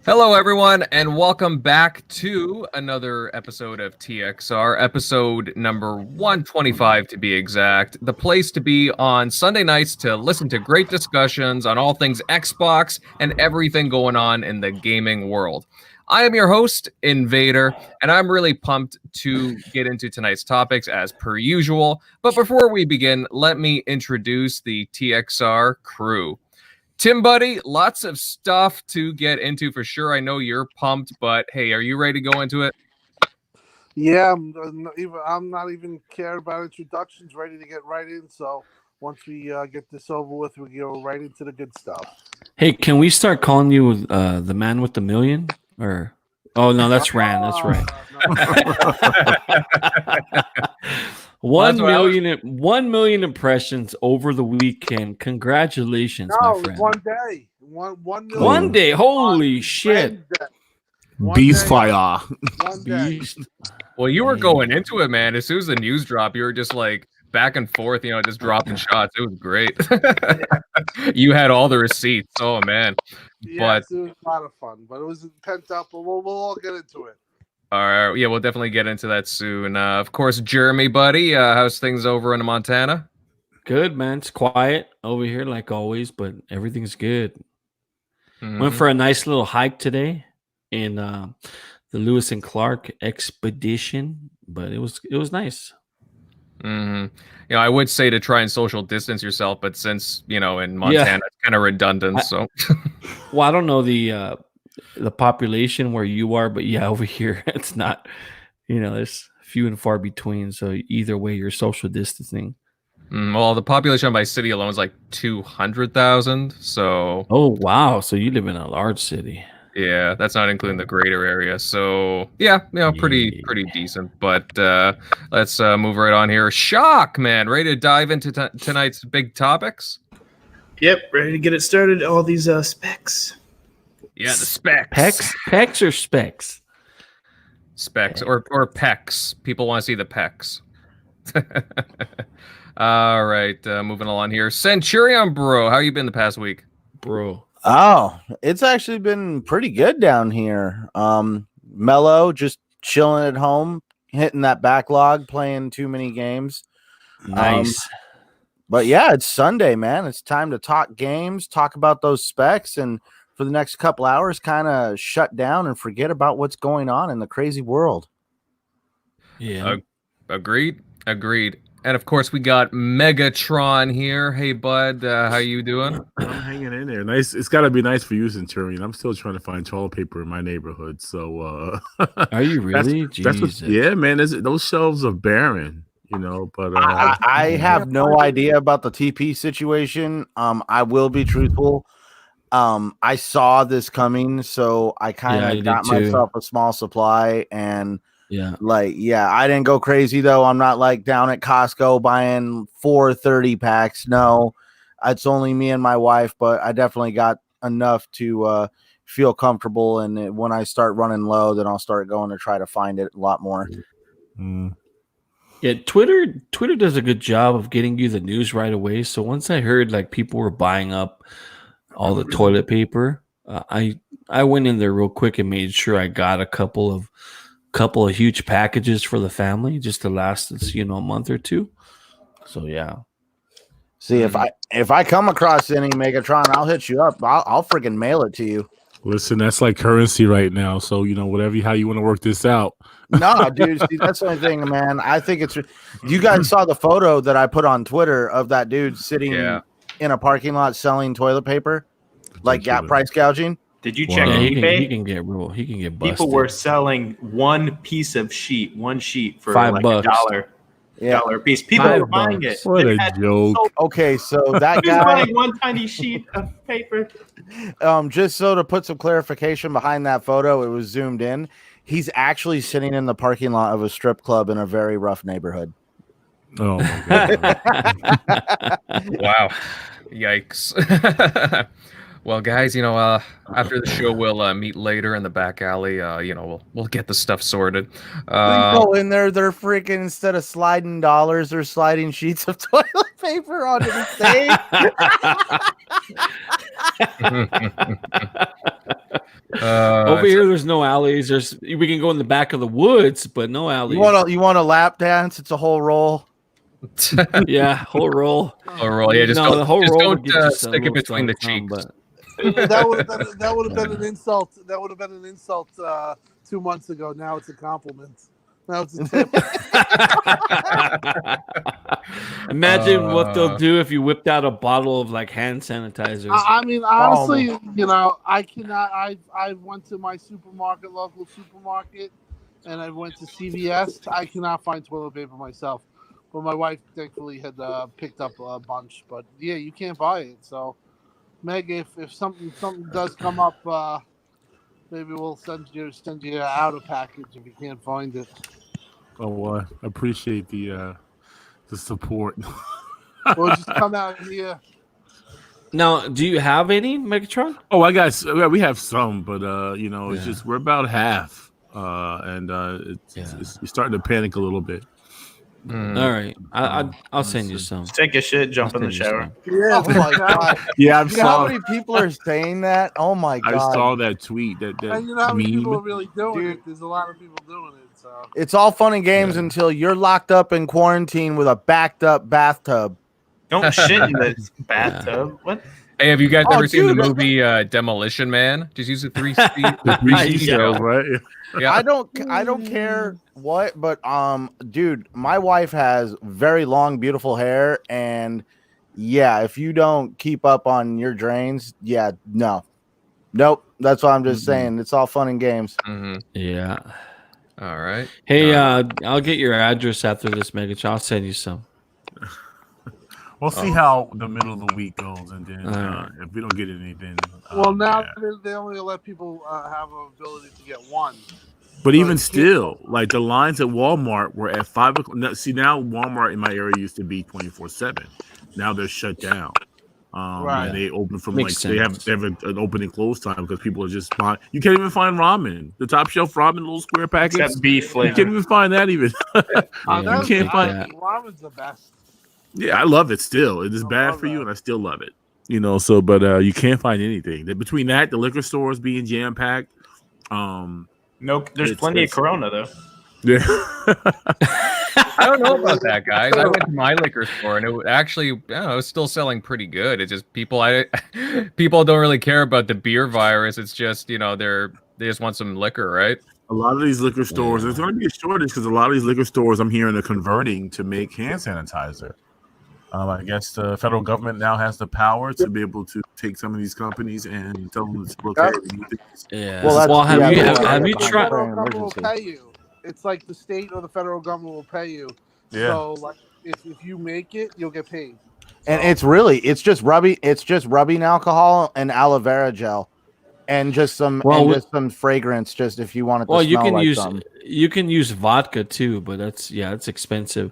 Hello, everyone, and welcome back to another episode of TXR, episode number 125 to be exact. The place to be on Sunday nights to listen to great discussions on all things Xbox and everything going on in the gaming world. I am your host, Invader, and I'm really pumped to get into tonight's topics as per usual. But before we begin, let me introduce the TXR crew. Tim, buddy, lots of stuff to get into for sure. I know you're pumped, but hey, are you ready to go into it? Yeah, I'm not even care about introductions. Ready to get right in. So once we get this over with, we go right into the good stuff. Hey, can we start calling you the man with the million? Or no, that's Rand. That's right. 1 million impressions over the weekend. Congratulations, my friend. One day. One million. One day. Holy shit. Beast fire. Beast. Well, you were going into it, man. As soon as the news dropped, you were just like back and forth, just dropping shots. It was great. You had all the receipts. Oh, man. Yes, it was a lot of fun, but it was pent up, but we'll all get into it. All right. Yeah, we'll definitely get into that soon. Of course, Jeremy, buddy, how's things over in Montana? Good, man. It's quiet over here like always, but everything's good. Mm-hmm. Went for a nice little hike today in the Lewis and Clark expedition, but it was nice. Mm-hmm. I would say to try and social distance yourself, but since in Montana, it's kind of redundant. So, well, I don't know the population where you are, but yeah, over here it's not. There's few and far between. So either way, you're social distancing. Well, the population by city alone is like 200,000. So. Oh wow! So you live in a large city. Yeah, that's not including the greater area. So yeah, pretty decent. But let's move right on here. Shock, man, ready to dive into tonight's big topics? Yep, ready to get it started. All these specs. Yeah, the specs. Pecs or specs? Specs or pecs. People want to see the pecs. All right, moving along here. Centurion, bro, how you been the past week, bro? Oh, it's actually been pretty good down here. Mellow, just chilling at home, hitting that backlog, playing too many games. Nice. But yeah, it's Sunday, man. It's time to talk games, talk about those specs, and for the next couple hours, kind of shut down and forget about what's going on in the crazy world. Yeah. Agreed. And of course, we got Megatron here. Hey, bud, how you doing? Hanging in there. Nice. It's got to be nice for you, Centurion. I'm still trying to find toilet paper in my neighborhood. So, are you really? Yeah, man. Those shelves are barren. But I have no idea about the TP situation. I will be truthful. I saw this coming, so I kind of got myself a small supply and. I didn't go crazy though. I'm not like down at Costco buying 4 30 packs. No, it's only me and my wife, but I definitely got enough to feel comfortable. And when I start running low, then I'll start going to try to find it a lot more. Yeah, Twitter does a good job of getting you the news right away. So once I heard like people were buying up all the toilet paper, I went in there real quick and made sure I got a couple of huge packages for the family just to last us, a month or two. So yeah. See, if I come across any Megatron, I'll hit you up. I'll freaking mail it to you. Listen, that's like currency right now. So how you want to work this out. No, dude. See, that's the only thing, man. I think it's. You guys saw the photo that I put on Twitter of that dude sitting in a parking lot selling toilet paper, like price gouging. Did you check eBay? He can get busted. People were selling one sheet for $5. like $1. $1 a piece. People were buying it. What a joke. Okay, so that He was guy buying one tiny sheet of paper. Just so to put some clarification behind that photo, it was zoomed in. He's actually sitting in the parking lot of a strip club in a very rough neighborhood. Oh my God. Wow. Yikes. Well, guys, after the show, we'll meet later in the back alley. We'll get the stuff sorted. We go in there, they're freaking, instead of sliding dollars, they're sliding sheets of toilet paper onto the stage. Over here, there's no alleys. We can go in the back of the woods, but no alleys. You want a lap dance? It's a whole roll. Yeah, whole roll. Whole roll. Yeah, just the whole roll would don't get you stick it between the cheeks. That would have been an insult. That would have been an insult 2 months ago. Now it's a compliment. Now it's a tip. Imagine what they'll do if you whipped out a bottle of like hand sanitizer. I mean, honestly, I cannot. I went to my local supermarket, and I went to CVS. I cannot find toilet paper myself, but my wife thankfully had picked up a bunch. But yeah, you can't buy it. So, Meg, if something does come up, maybe we'll send you out a package if you can't find it. Oh, I appreciate the support. We'll just come out here. Now, do you have any Megatron? Oh, we have some, but it's just we're about half, and it's starting to panic a little bit. All right, I'll send you some. Take a shit, jump in the shower. Yeah, Oh my god. Yeah, You know how many people are saying that? Oh my god. I saw that tweet. That and you know how many meme. people are really doing Dude. it? There's a lot of people doing it. So It's all fun and games until you're locked up in quarantine with a backed up bathtub. Don't shit in the bathtub. What? Hey, have you guys Oh, ever seen the dude. movie Demolition Man? Just use the 3C. The 3C cells, right? Yeah. I don't care what, but dude, my wife has very long, beautiful hair, and yeah, if you don't keep up on your drains, nope. That's what I'm just saying. It's all fun and games. Mm-hmm. Yeah. All right. Hey, I'll get your address after this, Megatron. I'll send you some. We'll see how the middle of the week goes, and then if we don't get anything. now they only let people have an ability to get one. But even still, like the lines at Walmart were at 5 o'clock. See, now Walmart in my area used to be 24/7. Now they're shut down. Right. And they open from Makes they have an open and close time because people are just buying. You can't even find ramen. The top shelf ramen, little square packets. Except beef You flavor. can't even find that even. Yeah, That's- can't find- Ramen's the best. Yeah, I love it still. It is I bad love for you, that. and I still love it. But you can't find anything. Between that, the liquor stores being jam packed. No, there's plenty of Corona though. Yeah. I don't know about that, guys. I went to my liquor store and it actually, it was still selling pretty good. It's just people don't really care about the beer virus. It's just, they just want some liquor, right? A lot of these liquor stores, there's going to be a shortage because a lot of these liquor stores I'm hearing are converting to make hand sanitizer. I guess the federal government now has the power to be able to take some of these companies and tell them it's okay. Yeah. Well, have you The tried? federal government will pay you. It's like the state or the federal government will pay you. Yeah. So, like, if you make it, you'll get paid. And it's just rubbing alcohol and aloe vera gel, and just some fragrance. Just if you want it to Well, smell you can use vodka too, but it's expensive.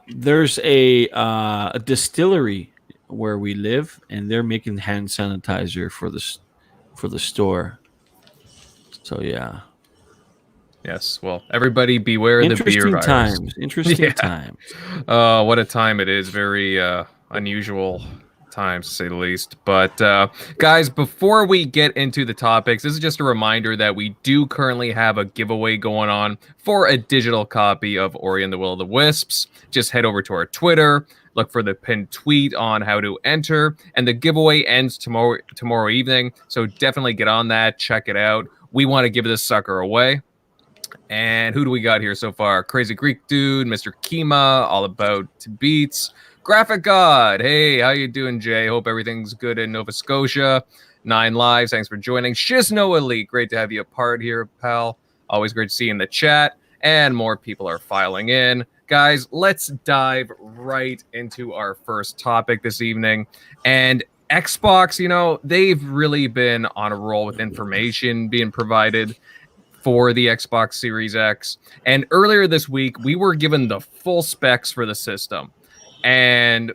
There's a distillery where we live, and they're making hand sanitizer for the store. So yeah. Yes. Well, everybody beware the beer virus. Interesting times. What a time it is. Very unusual times, to say the least. But guys, before we get into the topics, this is just a reminder that we do currently have a giveaway going on for a digital copy of Ori and the Will of the Wisps. Just head over to our Twitter, look for the pinned tweet on how to enter, and the giveaway ends tomorrow evening. So definitely get on that, check it out. We want to give this sucker away. And who do we got here so far? Crazy Greek Dude, Mr. Kima, All About to Beats, Graphic God. Hey, how you doing, Jay? Hope everything's good in Nova Scotia. 9 Lives, thanks for joining. Shizno Elite, great to have you a part here, pal. Always great to see you in the chat. And more people are filing in. Guys, let's dive right into our first topic this evening. And Xbox, they've really been on a roll with information being provided for the Xbox Series X. And earlier this week, we were given the full specs for the system. And,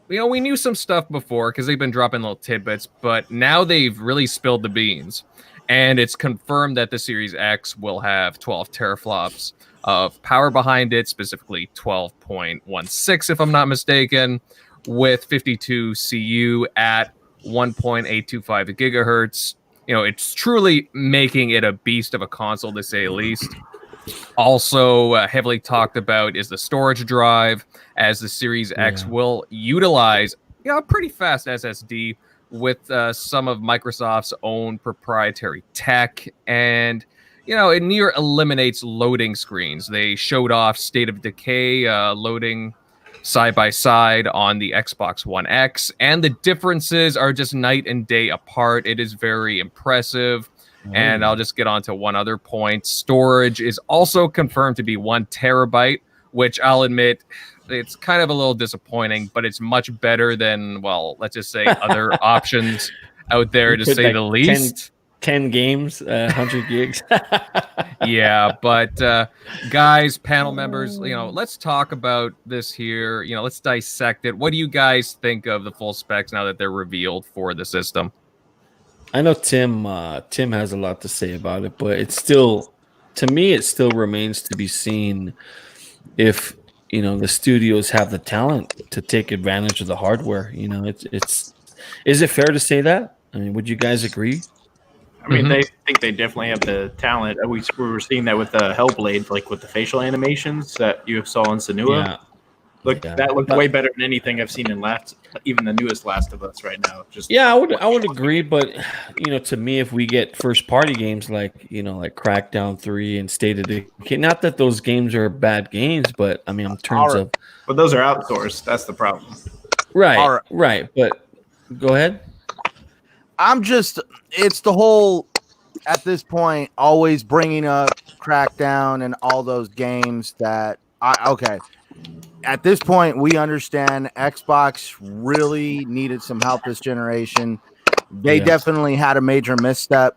we knew some stuff before because they've been dropping little tidbits, but now they've really spilled the beans. And it's confirmed that the Series X will have 12 teraflops of power behind it, specifically 12.16, if I'm not mistaken, with 52 CU at 1.825 gigahertz. it's truly making it a beast of a console, to say the least. Also, heavily talked about is the storage drive, as the Series X will utilize a pretty fast SSD with some of Microsoft's own proprietary tech, and it near eliminates loading screens. They showed off State of Decay loading side by side on the Xbox One X, and the differences are just night and day apart. It is very impressive. And I'll just get on to one other point. Storage is also confirmed to be 1 terabyte, which I'll admit it's kind of a little disappointing, but it's much better than, well, let's just say other options out there, to say the least. 10 games, 100 gigs. Yeah, but guys, panel members, let's talk about this here. Let's dissect it. What do you guys think of the full specs now that they're revealed for the system? I know Tim has a lot to say about it, but it's still, to me, it still remains to be seen if the studios have the talent to take advantage of the hardware. It's is it fair to say that? I mean, would you guys agree? I mean, they think they definitely have the talent. We were seeing that with the Hellblade, like with the facial animations that you saw in Senua. Yeah. That looked way better than anything I've seen in even the newest Last of Us right now. I would agree, but to me, if we get first party games like Crackdown 3 and State of Decay, not that those games are bad games, but I mean in terms of, but those are outsourced. That's the problem. Right. But go ahead. It's the whole, at this point, always bringing up Crackdown and all those games that at this point, we understand Xbox really needed some help this generation. They definitely had a major misstep.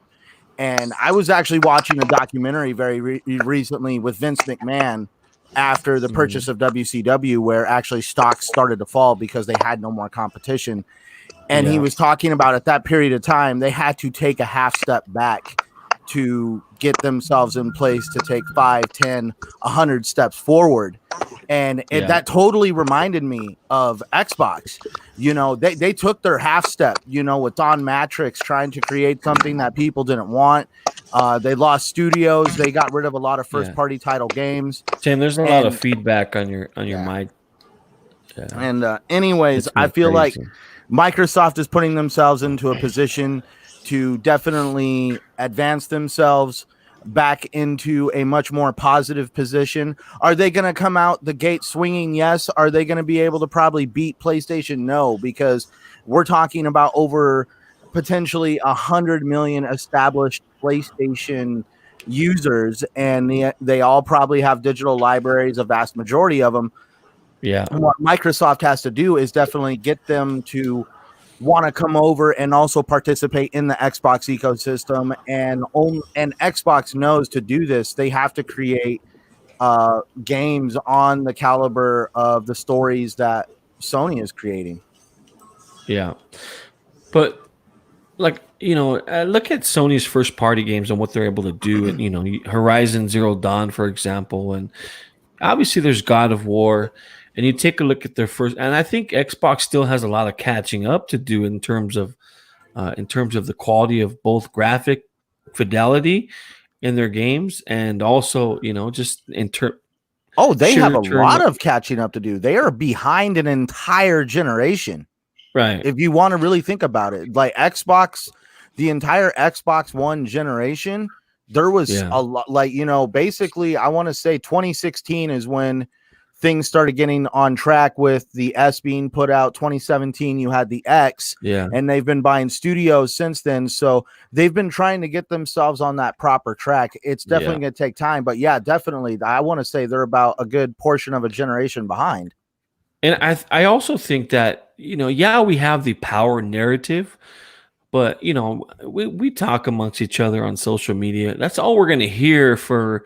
And I was actually watching a documentary very recently with Vince McMahon after the purchase of WCW, where actually stocks started to fall because they had no more competition. And he was talking about at that period of time, they had to take a half step back to get themselves in place to take 5, 10, 100 steps forward. And that totally reminded me of Xbox. They took their half step, with Don Matrix trying to create something that people didn't want. They lost studios. They got rid of a lot of first party title games. Tim, there's a lot of feedback on your mic. Yeah. And anyways, I feel like Microsoft is putting themselves into a position to definitely advance themselves back into a much more positive position. Are they going to come out the gate swinging? Yes. Are they going to be able to probably beat PlayStation? No, because we're talking about over potentially 100 million established PlayStation users, and they all probably have digital libraries, a vast majority of them. Yeah. And what Microsoft has to do is definitely get them to want to come over and also participate in the Xbox ecosystem. And Xbox knows to do this, they have to create games on the caliber of the stories that Sony is creating. Yeah. But look at Sony's first party games and what they're able to do. And, Horizon Zero Dawn, for example, and obviously there's God of War. And you take a look at their first, and I think Xbox still has a lot of catching up to do in terms of the quality of both graphic fidelity in their games, and also just in terms. Oh, they have a lot of catching up to do. They are behind an entire generation, right? If you want to really think about it, like Xbox, the entire Xbox One generation, there was a lot. Like basically, I want to say 2016 is when things started getting on track with the S being put out. 2017, you had the X, and they've been buying studios since then. So they've been trying to get themselves on that proper track. It's definitely going to take time, but definitely. I want to say they're about a good portion of a generation behind. And I also think that, we have the power narrative, but, we talk amongst each other on social media. That's all we're going to hear for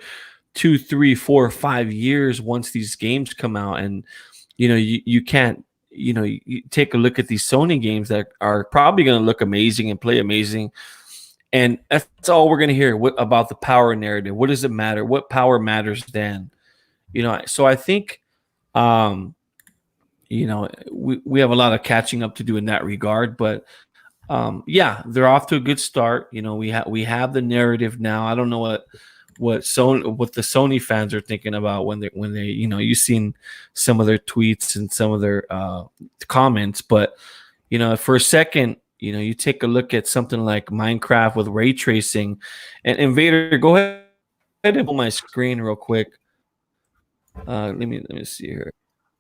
2, 3, 4, 5 years once these games come out. And you can't, you take a look at these Sony games that are probably going to look amazing and play amazing, and that's all we're going to hear about the power narrative. What does it matter? What power matters then? So I think we have a lot of catching up to do in that regard, but yeah, they're off to a good start. You know, we have the narrative now. I don't know what the Sony fans are thinking about when they you know, you've seen some of their tweets and some of their comments, but you know, for a second, you know, you take a look at something like Minecraft with ray tracing, and Invader, go ahead and pull my screen real quick. Let me see here.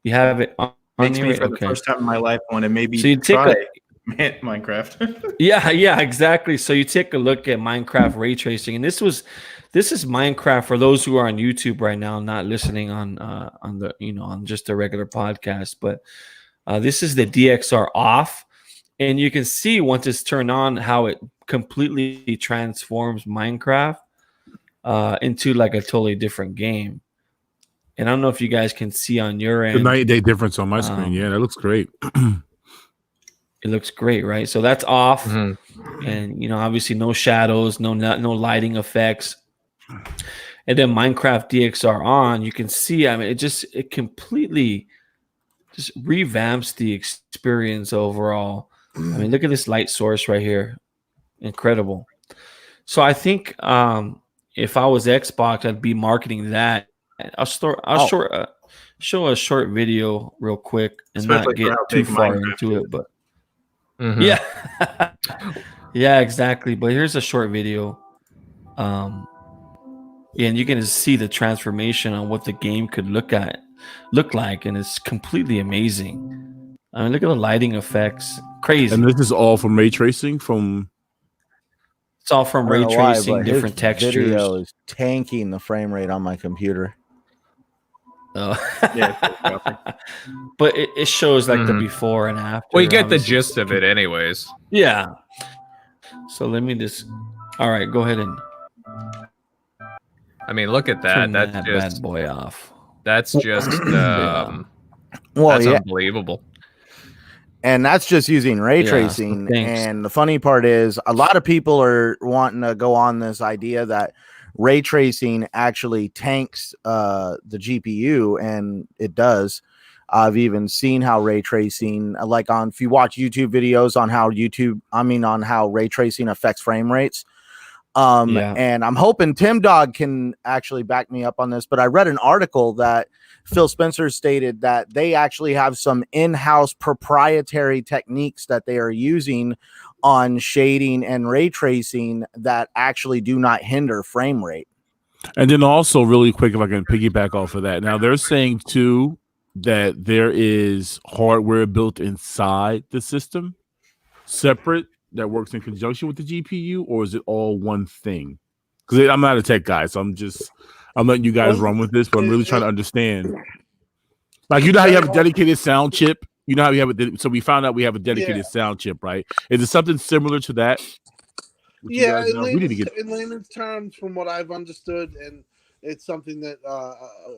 You have it on Makes me here? for the Okay. first time in my life want to maybe So you take try Minecraft. Yeah, exactly. So you take a look at Minecraft ray tracing, and this is Minecraft for those who are on YouTube right now, not listening on the, you know, on just a regular podcast. But this is the DXR off, and you can see once it's turned on how it completely transforms Minecraft into like a totally different game. And I don't know if you guys can see on your end the 90-day difference on my screen. Yeah, that looks great. It looks great, right? So that's off, and you know, obviously no shadows, no lighting effects. And then Minecraft DXR on, you can see. I mean, it completely just revamps the experience overall. I mean, look at this light source right here, incredible. So I think if I was Xbox, I'd be marketing that. I'll show a short video real quick and Especially not get too far into it, but. Yeah. Yeah, exactly. But here's a short video. And you can see the transformation on what the game could look like, and it's completely amazing. I mean, look at the lighting effects. Crazy. And this is all from ray tracing It's all from ray tracing, different textures. Video is tanking the frame rate on my computer. Yeah, but it shows like the before and after. Well, you get the gist of it anyways. Yeah. So let me just. All right, go ahead and. I mean, look at that. That's that just bad boy off. That's just Well, that's yeah. unbelievable. And that's just using ray tracing. And the funny part is, a lot of people are wanting to go on this idea that ray tracing actually tanks the GPU, and it does. I've even seen how ray tracing, if you watch YouTube videos on how ray tracing affects frame rates. And I'm hoping Tim Dog can actually back me up on this, but I read an article that Phil Spencer stated that they actually have some in-house proprietary techniques that they are using on shading and ray tracing that actually do not hinder frame rate. And then also, really quick, if I can piggyback off of that. Now, they're saying, too, that there is hardware built inside the system, separate, that works in conjunction with the GPU, or is it all one thing? Because I'm not a tech guy, so I'm letting you guys run with this, but I'm really trying to understand. Like, you know how you have a dedicated sound chip? You know how we have it? So we found out we have a dedicated sound chip, right? Is it something similar to that? Yeah, in layman's terms, from what I've understood, and it's something that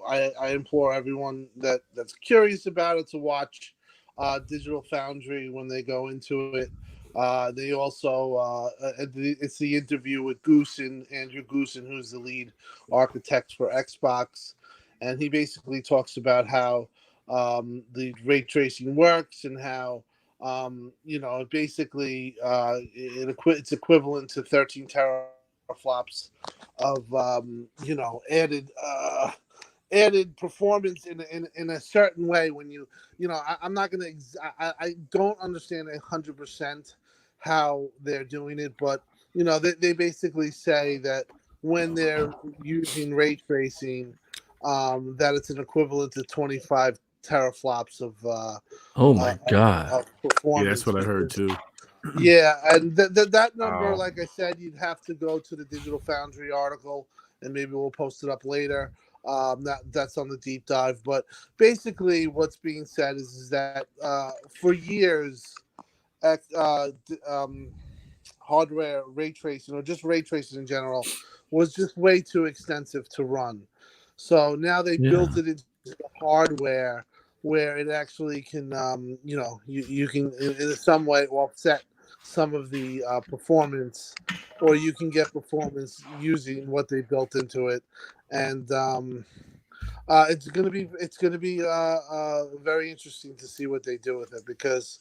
I implore everyone that's curious about it to watch Digital Foundry when they go into it. They also it's the interview with Andrew Goosen, who's the lead architect for Xbox, and he basically talks about how the ray tracing works and how basically it's equivalent to 13 teraflops of added performance in a certain way. When I'm not gonna I don't understand 100% how they're doing it, but they basically say that when they're using ray tracing, that it's an equivalent to 25 teraflops of oh my god of performance. Yeah, that's what I heard too. Yeah, and that number, like I said, you'd have to go to the Digital Foundry article, and maybe we'll post it up later. That's on the deep dive, but basically what's being said is that for years, hardware ray tracing, or just ray tracing in general, was just way too extensive to run. So now they built it into the hardware where it actually can, you can in some way offset some of the performance, or you can get performance using what they built into it. And it's gonna be very interesting to see what they do with it, because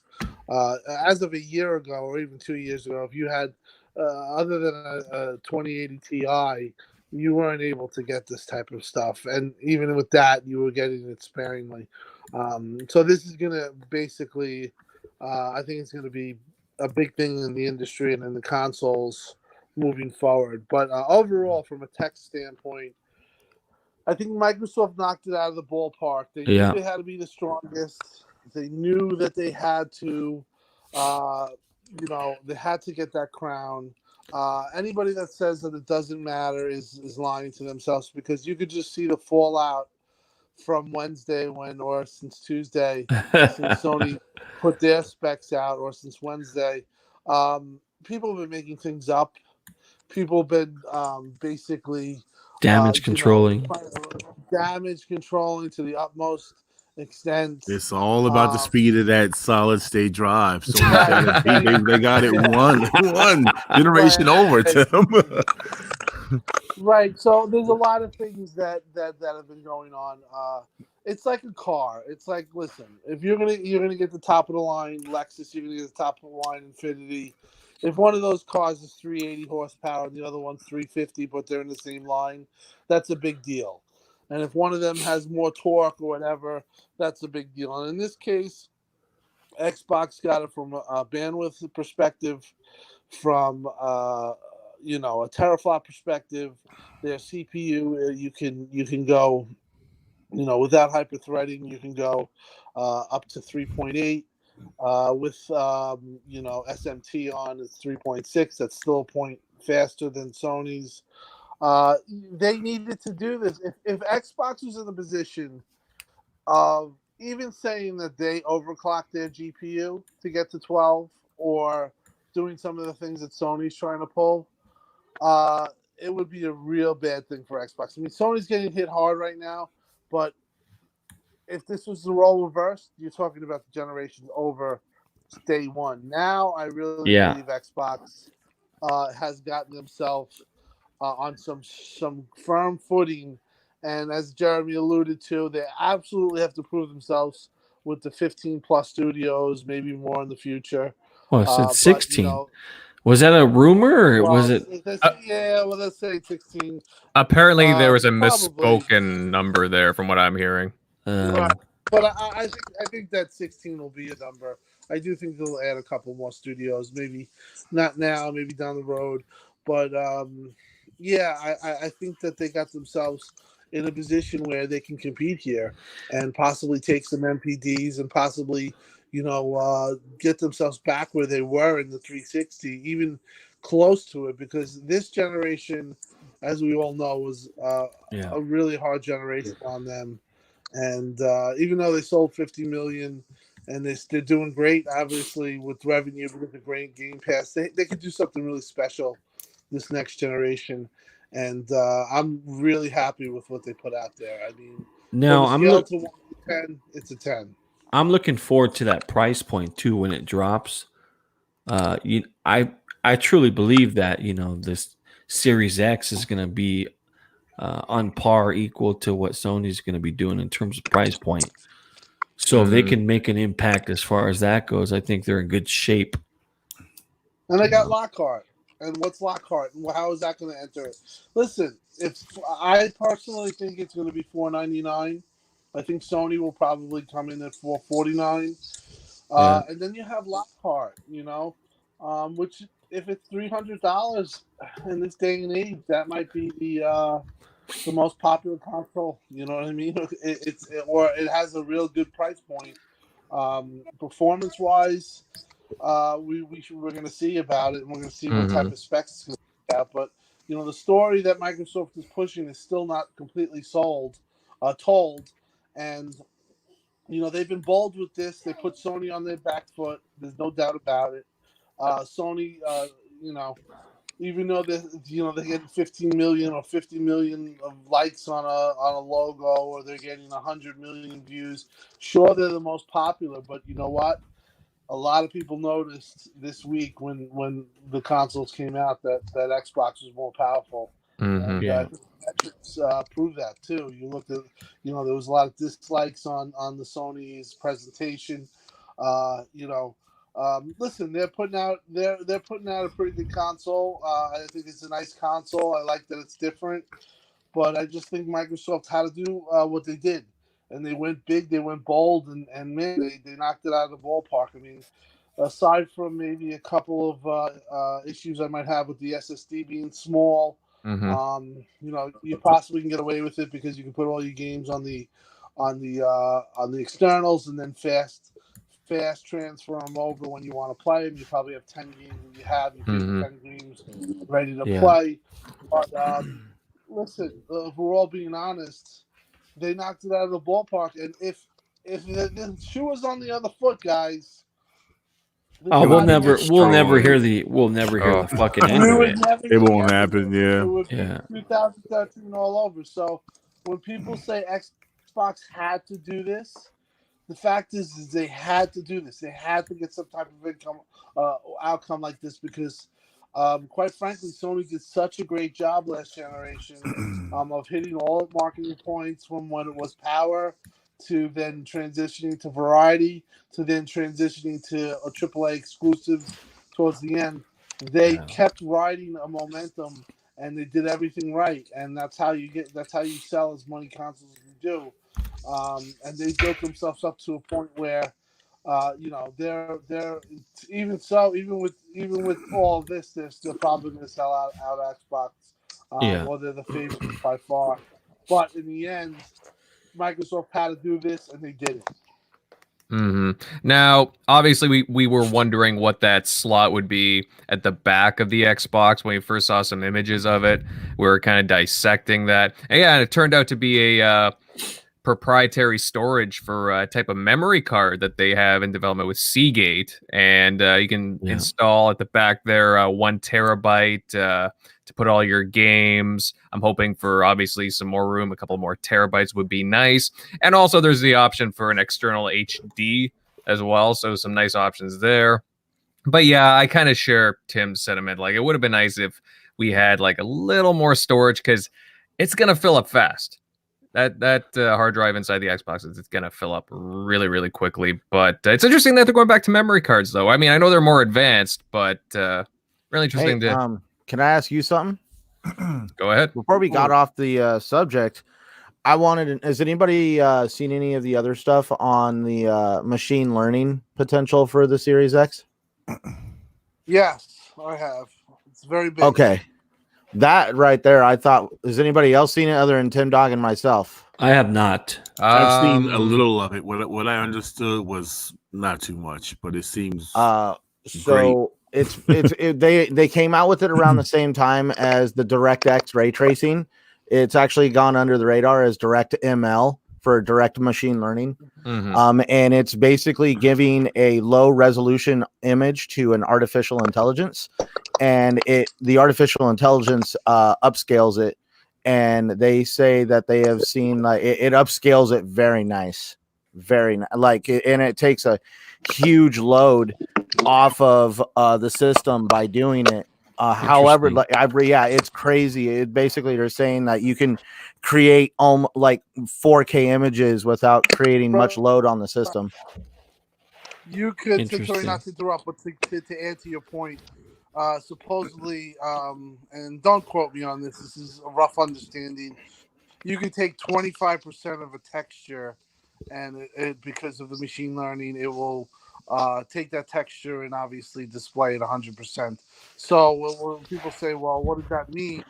As of a year ago or even 2 years ago, if you had other than a 2080 Ti, you weren't able to get this type of stuff, and even with that, you were getting it sparingly. So this is going to basically, I think it's going to be a big thing in the industry and in the consoles moving forward. But overall, from a tech standpoint, I think Microsoft knocked it out of the ballpark. They knew they had to be the strongest. They knew that they had to, they had to get that crown. Anybody that says that it doesn't matter is lying to themselves, because you could just see the fallout from Wednesday or since Tuesday, since Sony put their specs out, or since Wednesday. People have been making things up. People have been basically damage controlling to the utmost extent. It's all about the speed of that solid state drive. So they got it one generation over to them. Right. So there's a lot of things that have been going on. It's like a car. It's like, listen, if you're gonna get the top of the line Lexus, you're gonna get the top of the line Infiniti. If one of those cars is 380 horsepower and the other one's 350, but they're in the same line, that's a big deal. And if one of them has more torque or whatever, that's a big deal. And in this case, Xbox got it from a bandwidth perspective, from a teraflop perspective. Their CPU, you can go, without hyper-threading, you can go up to 3.8. With SMT on, it's 3.6. That's still a point faster than Sony's. They needed to do this. If Xbox was in the position of even saying that they overclocked their GPU to get to 12, or doing some of the things that Sony's trying to pull, it would be a real bad thing for Xbox. I mean, Sony's getting hit hard right now, but if this was the role reversed, you're talking about the generation over day one. Now, I really believe Xbox has gotten themselves on some firm footing, and as Jeremy alluded to, they absolutely have to prove themselves with the 15 plus studios, maybe more in the future. Well, so it's 16. Was that a rumor, or was it? Let's say 16. Apparently, there was a misspoken number there, from what I'm hearing. Right. But I think that 16 will be a number. I do think they'll add a couple more studios, maybe not now, maybe down the road. But I think that they got themselves in a position where they can compete here and possibly take some MPDs and possibly, get themselves back where they were in the 360, even close to it, because this generation, as we all know, was a really hard generation on them. And even though they sold 50 million and they're doing great, obviously, with revenue with the great Game Pass, they could do something really special this next generation. And I'm really happy with what they put out there. I mean, now I'm to 1 to 10, it's a 10. I'm looking forward to that price point too when it drops. I truly believe that this Series X is going to be on par, equal to what Sony's going to be doing in terms of price point. So if they can make an impact as far as that goes, I think they're in good shape. And I got Lockhart. And what's Lockhart? How is that going to enter it? Listen, I personally think it's going to be $499. I think Sony will probably come in at $449. And then you have Lockhart, which, if it's $300 in this day and age, that might be the most popular console. You know what I mean? It has a real good price point. Performance wise, we're going to see about it, and we're going to see what type of specs it's going to be out. But the story that Microsoft is pushing is still not completely told, and they've been bold with this. They put Sony on their back foot. There's no doubt about it. Sony, even though they're getting 15 million or 50 million of likes on a logo, or they're getting 100 million views, sure, they're the most popular, but you know what? A lot of people noticed this week when the consoles came out that Xbox was more powerful. And the metrics prove that too. You looked at, there was a lot of dislikes on the Sony's presentation. Listen, they're putting out a pretty good console. I think it's a nice console. I like that it's different, but I just think Microsoft had to do what they did, and they went big, they went bold, and man, they knocked it out of the ballpark. I mean, aside from maybe a couple of issues I might have with the SSD being small, you possibly can get away with it because you can put all your games on the externals and then fast transfer them over when you want to play them. You probably have 10 games that you have. You keep 10 games ready to play. But listen, if we're all being honest, they knocked it out of the ballpark. And if the shoe was on the other foot, guys. We'll never hear the fucking end of it. It won't happen. It would be 2013 all over. So when people say Xbox had to do this, the fact is they had to do this. They had to get some type of outcome like this because, quite frankly, Sony did such a great job last generation of hitting all marketing points from when it was power to then transitioning to variety to then transitioning to a AAA exclusive towards the end. They kept riding a momentum and they did everything right. And that's how you sell as many consoles as you do. And they built themselves up to a point where, they're even with all of this, they're still probably going to sell out Xbox, or they're the favorite by far. But in the end, Microsoft had to do this, and they did it. Now, obviously, we were wondering what that slot would be at the back of the Xbox when we first saw some images of it. We were kind of dissecting that, and it turned out to be a proprietary storage for a type of memory card that they have in development with Seagate, and you can install at the back there 1 terabyte to put all your games. I'm hoping for obviously some more room. A couple more terabytes would be nice, and also there's the option for an external HD as well, so some nice options there. But yeah, I kind of share Tim's sentiment. Like, it would have been nice if we had like a little more storage because it's gonna fill up fast. That hard drive inside the Xbox it's going to fill up really, really quickly. But it's interesting that they're going back to memory cards, though. I mean, I know they're more advanced, but really interesting. Can I ask you something? Go ahead. Before we got off the subject, has anybody seen any of the other stuff on the machine learning potential for the Series X? Yes, I have. It's very big. Okay. That right there, I thought, has anybody else seen it other than Tim Dog and myself? I have not. I've seen a little of it. What I understood was not too much, but it seems so they came out with it around the same time as the DirectX ray tracing. It's actually gone under the radar as Direct ML for direct machine learning. And it's basically giving a low resolution image to an artificial intelligence, and the artificial intelligence upscales it, and they say that they have seen like it upscales it very nice, and it takes a huge load off of the system by doing it. However, it's crazy. It basically they're saying that you can create like 4K images without creating much load on the system. You could, sorry not to interrupt, but to answer your point, supposedly, and don't quote me on this. This is a rough understanding. You can take 25% of a texture, and because of the machine learning, it will take that texture and obviously display it 100%. So when people say, well, what does that mean?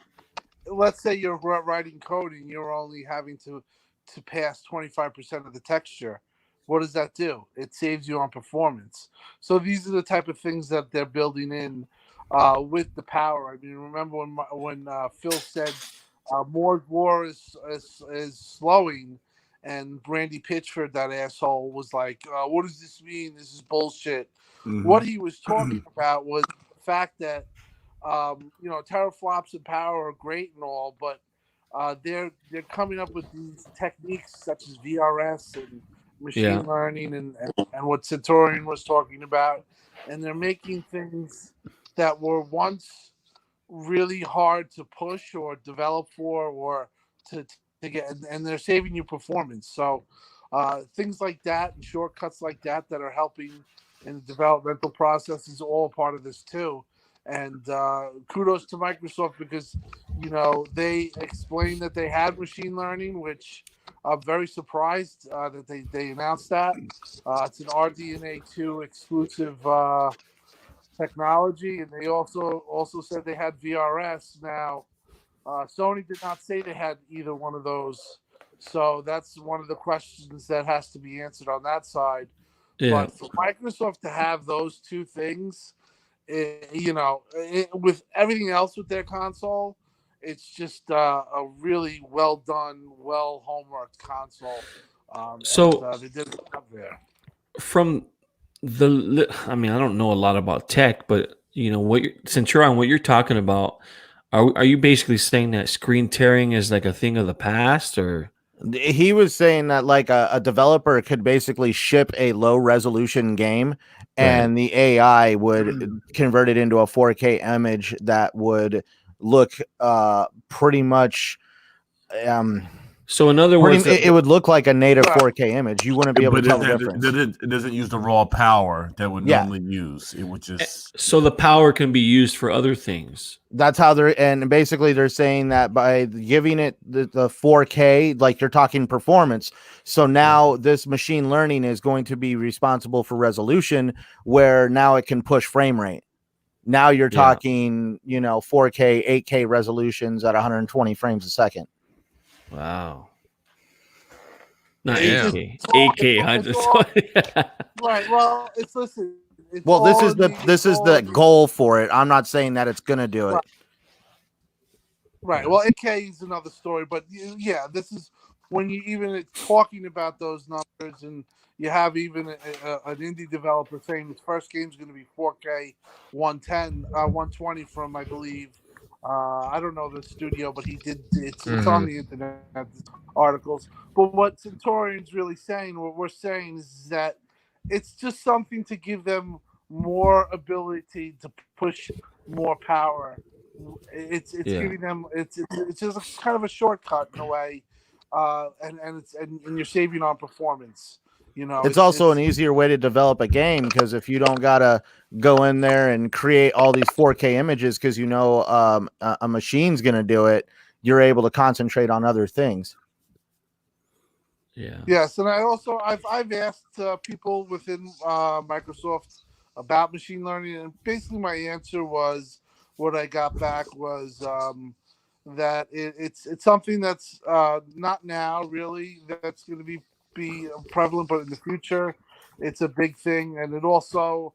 Let's say you're writing code and you're only having to pass 25% of the texture. What does that do? It saves you on performance. So these are the type of things that they're building in with the power. I mean, remember when Phil said Moore's Law is slowing, and Randy Pitchford, that asshole, was like, what does this mean? This is bullshit. What he was talking about was the fact that, teraflops and power are great and all, but they're coming up with these techniques such as VRS and machine learning and what Centurion was talking about. And they're making things that were once really hard to push or develop for or to get, and they're saving you performance. So things like that and shortcuts like that are helping in the developmental process is all part of this too. And kudos to Microsoft because, they explained that they had machine learning, which I'm very surprised that they announced that. It's an RDNA2 exclusive technology, and they also said they had VRS. Now, Sony did not say they had either one of those, so that's one of the questions that has to be answered on that side. Yeah. But for Microsoft to have those two things, with everything else with their console, it's just a really well done, well homeworked console. They did it up there. From I don't know a lot about tech, but since you're on what you're talking about, are you basically saying that screen tearing is like a thing of the past, or? He was saying that like a developer could basically ship a low resolution game and the AI would convert it into a 4K image that would look pretty much so in other words, it would look like a native 4K image. You wouldn't be able to tell the difference. It doesn't use the raw power that would normally use. It would just so the power can be used for other things. That's how they're saying that by giving it the 4K, like you're talking performance. So now this machine learning is going to be responsible for resolution, where now it can push frame rate. Now you're talking, 4K, 8K resolutions at 120 frames a second. Wow. Not 8K. 8K, 120. Right. Well, this is the goal for it. I'm not saying that it's gonna do it. Right. Well, 8K is another story, but this is when you even talking about those numbers, and you have even an indie developer saying his first game is going to be 4K 120 from, I believe. I don't know the studio, but he did. It's on the internet articles. But what Centurion's really saying, what we're saying, is that it's just something to give them more ability to push more power. It's giving them it's just kind of a shortcut in a way, and you're saving on performance. It's also an easier way to develop a game, because if you don't gotta go in there and create all these 4K images because a machine's gonna do it, you're able to concentrate on other things. Yeah. Yes, and I've asked people within Microsoft about machine learning, and basically my answer was, what I got back was that it's something that's not now really that's going to be prevalent, but in the future it's a big thing, and it also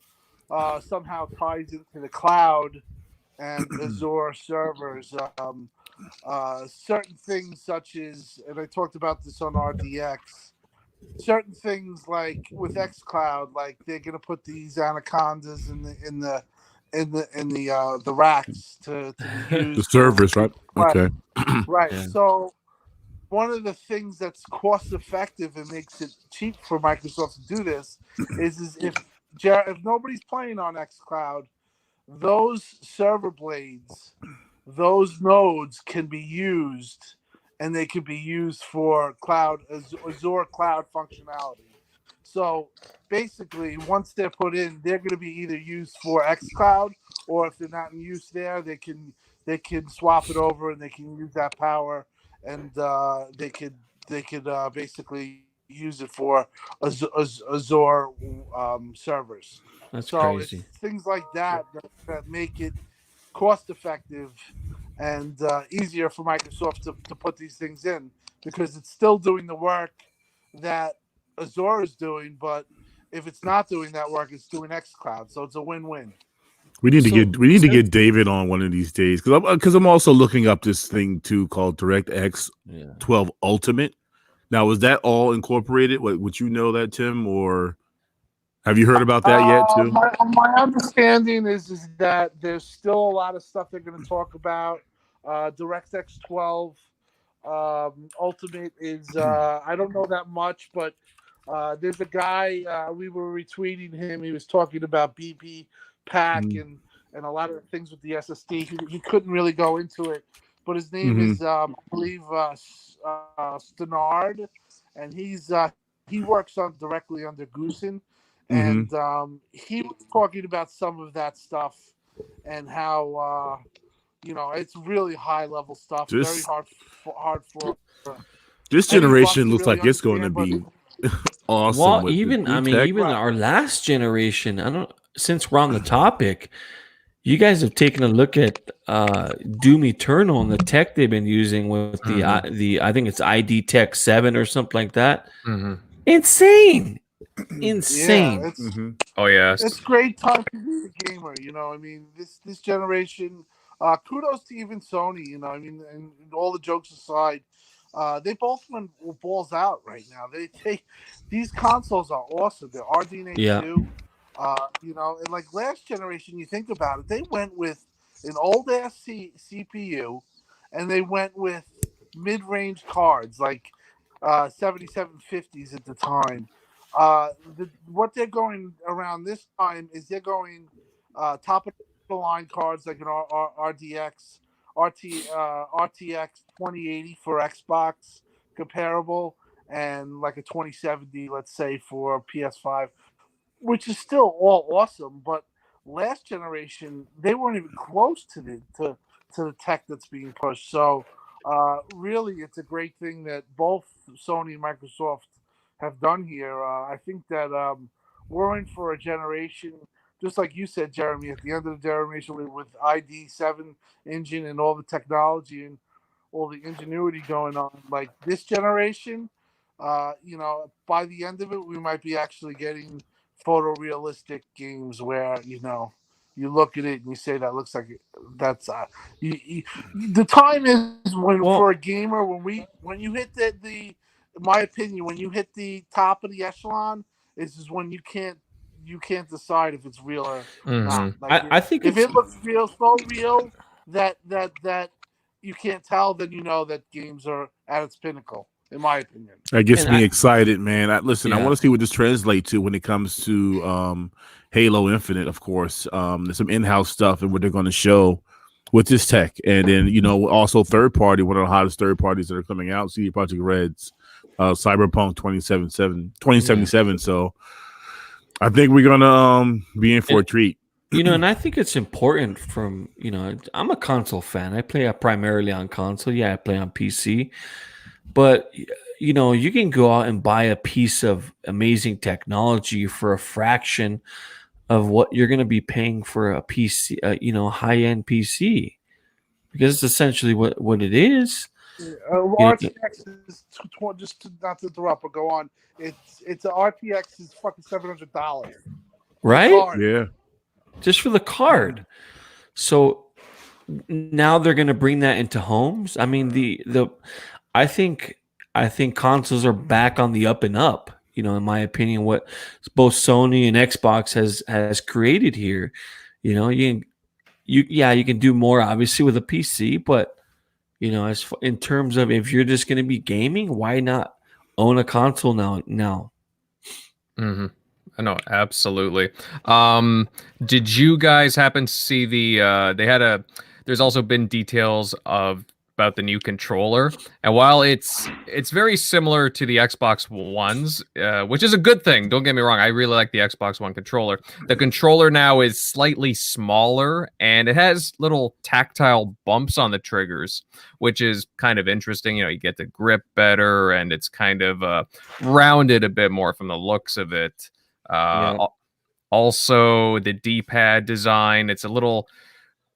somehow ties into the cloud and Azure servers. Certain things such as, and I talked about this on RDX, certain things like with xCloud, like they're going to put these anacondas in the racks to be used. The servers, right? Okay. Right. Yeah. So one of the things that's cost effective and makes it cheap for Microsoft to do this is if nobody's playing on xCloud, those server blades, those nodes can be used, and they can be used for Azure cloud functionality. So basically, once they're put in, they're going to be either used for xCloud, or if they're not in use there, they can swap it over and they can use that power, and they could basically use it for Azure servers. That's crazy. It's things like that make it cost effective and easier for Microsoft to put these things in, because it's still doing the work that Azure is doing, but if it's not doing that work, it's doing xCloud, so it's a win-win. We need to get David on one of these days, because I'm also looking up this thing too called DirectX 12 Ultimate. Now, was that all incorporated? Would you know that, Tim, or have you heard about that yet too? My understanding is that there's still a lot of stuff they're going to talk about. DirectX 12 Ultimate is I don't know that much, but there's a guy we were retweeting him. He was talking about BP Pack and a lot of the things with the SSD. He couldn't really go into it, but his name is I believe Stenard, and he works directly under Goosen, and he was talking about some of that stuff and how it's really high level stuff, very hard for. This generation looks like it's going to be awesome. Well, with even Right. our last generation. Since we're on the topic, you guys have taken a look at Doom Eternal and the tech they've been using with the I think it's ID Tech 7 or something like that. Insane. Yeah, Oh yes, it's great time to be a gamer. I mean, this generation. Kudos to even Sony. And all the jokes aside, they both went balls out right now. These consoles are awesome. They're RDNA 2. And like last generation, you think about it, they went with an old ass CPU, and they went with mid range cards like 7750s at the time. What they're going around this time is they're going top of the line cards like an RTX 2080 for Xbox comparable, and like a 2070, let's say, for PS5, which is still all awesome. But last generation, they weren't even close to the tech that's being pushed. So really, it's a great thing that both Sony and Microsoft have done here. I think that we're in for a generation, just like you said, Jeremy, at the end of the generation with ID7 engine and all the technology and all the ingenuity going on. Like this generation, by the end of it, we might be actually getting photorealistic games where, you look at it and you say that looks like that's the time is for a gamer when you hit the in my opinion, when you hit the top of the echelon, is when you can't decide if it's real or not. Like I think if it looks real, so real that you can't tell, then you know that games are at its pinnacle. In my opinion, that gets me excited, man. I want to see what this translates to when it comes to Halo Infinite. Of course, there's some in-house stuff and what they're going to show with this tech, and then also third party. One of the hottest third parties that are coming out, CD Projekt Red's Cyberpunk 2077. So I think we're gonna be in for a treat. And I think it's important I'm a console fan. I play primarily on console. Yeah, I play on PC. But, you can go out and buy a piece of amazing technology for a fraction of what you're going to be paying for a PC, high-end PC. Because it's essentially what it is. RTX is just not to interrupt, but go on. It's an RTX is fucking $700, right? Yeah, just for the card. So now they're going to bring that into homes. I mean, I think consoles are back on the up and up. In my opinion, what both Sony and Xbox has created here. You can do more obviously with a PC, but in terms of if you're just going to be gaming, why not own a console now? Mm-hmm. I know, absolutely. Did you guys happen to see there's also been details about the new controller, and while it's very similar to the Xbox Ones, which is a good thing, don't get me wrong, I really like the Xbox One controller. The controller now is slightly smaller and it has little tactile bumps on the triggers, which is kind of interesting. You get the grip better and it's kind of rounded a bit more from the looks of it. Also the D-pad design, it's a little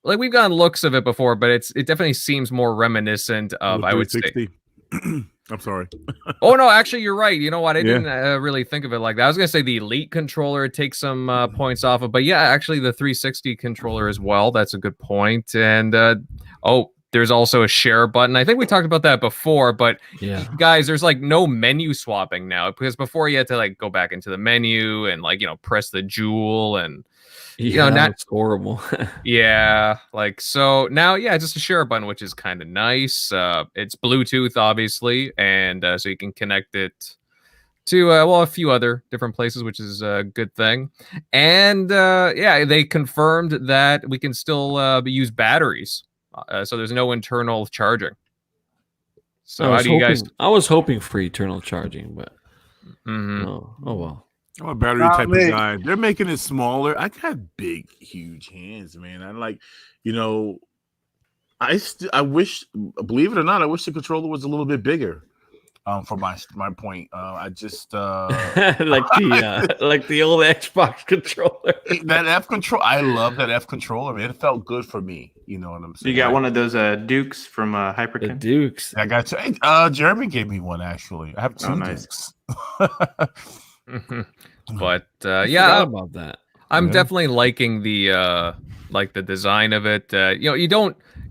like we've gotten looks of it before, but it definitely seems more reminiscent of, I would say. I'm sorry. Oh no, actually you're right. You know what? I didn't really think of it like that. I was gonna say the Elite controller takes some points off of, but yeah, actually the 360 controller as well. That's a good point. And there's also a share button. I think we talked about that before, but guys, there's like no menu swapping now, because before you had to like go back into the menu and press the jewel and that's horrible. So now just a share button, which is kind of nice. It's Bluetooth obviously, and so you can connect it to a few other different places, which is a good thing. And they confirmed that we can still use batteries, so there's no internal charging. So how do you guys? I was hoping for eternal charging, but oh well. I'm a battery Not type me. of guy. They're making it smaller. I got big, huge hands, man. I like, I wish, believe it or not, I wish the controller was a little bit bigger. For my point, I just like the old Xbox controller. that F control. I love that F controller, man. It felt good for me. You know what I'm saying? You got one of those Dukes from Hyperkin? The Dukes. I got Jeremy gave me one actually. I have two Dukes. But yeah, about that. I'm definitely liking the design of it. You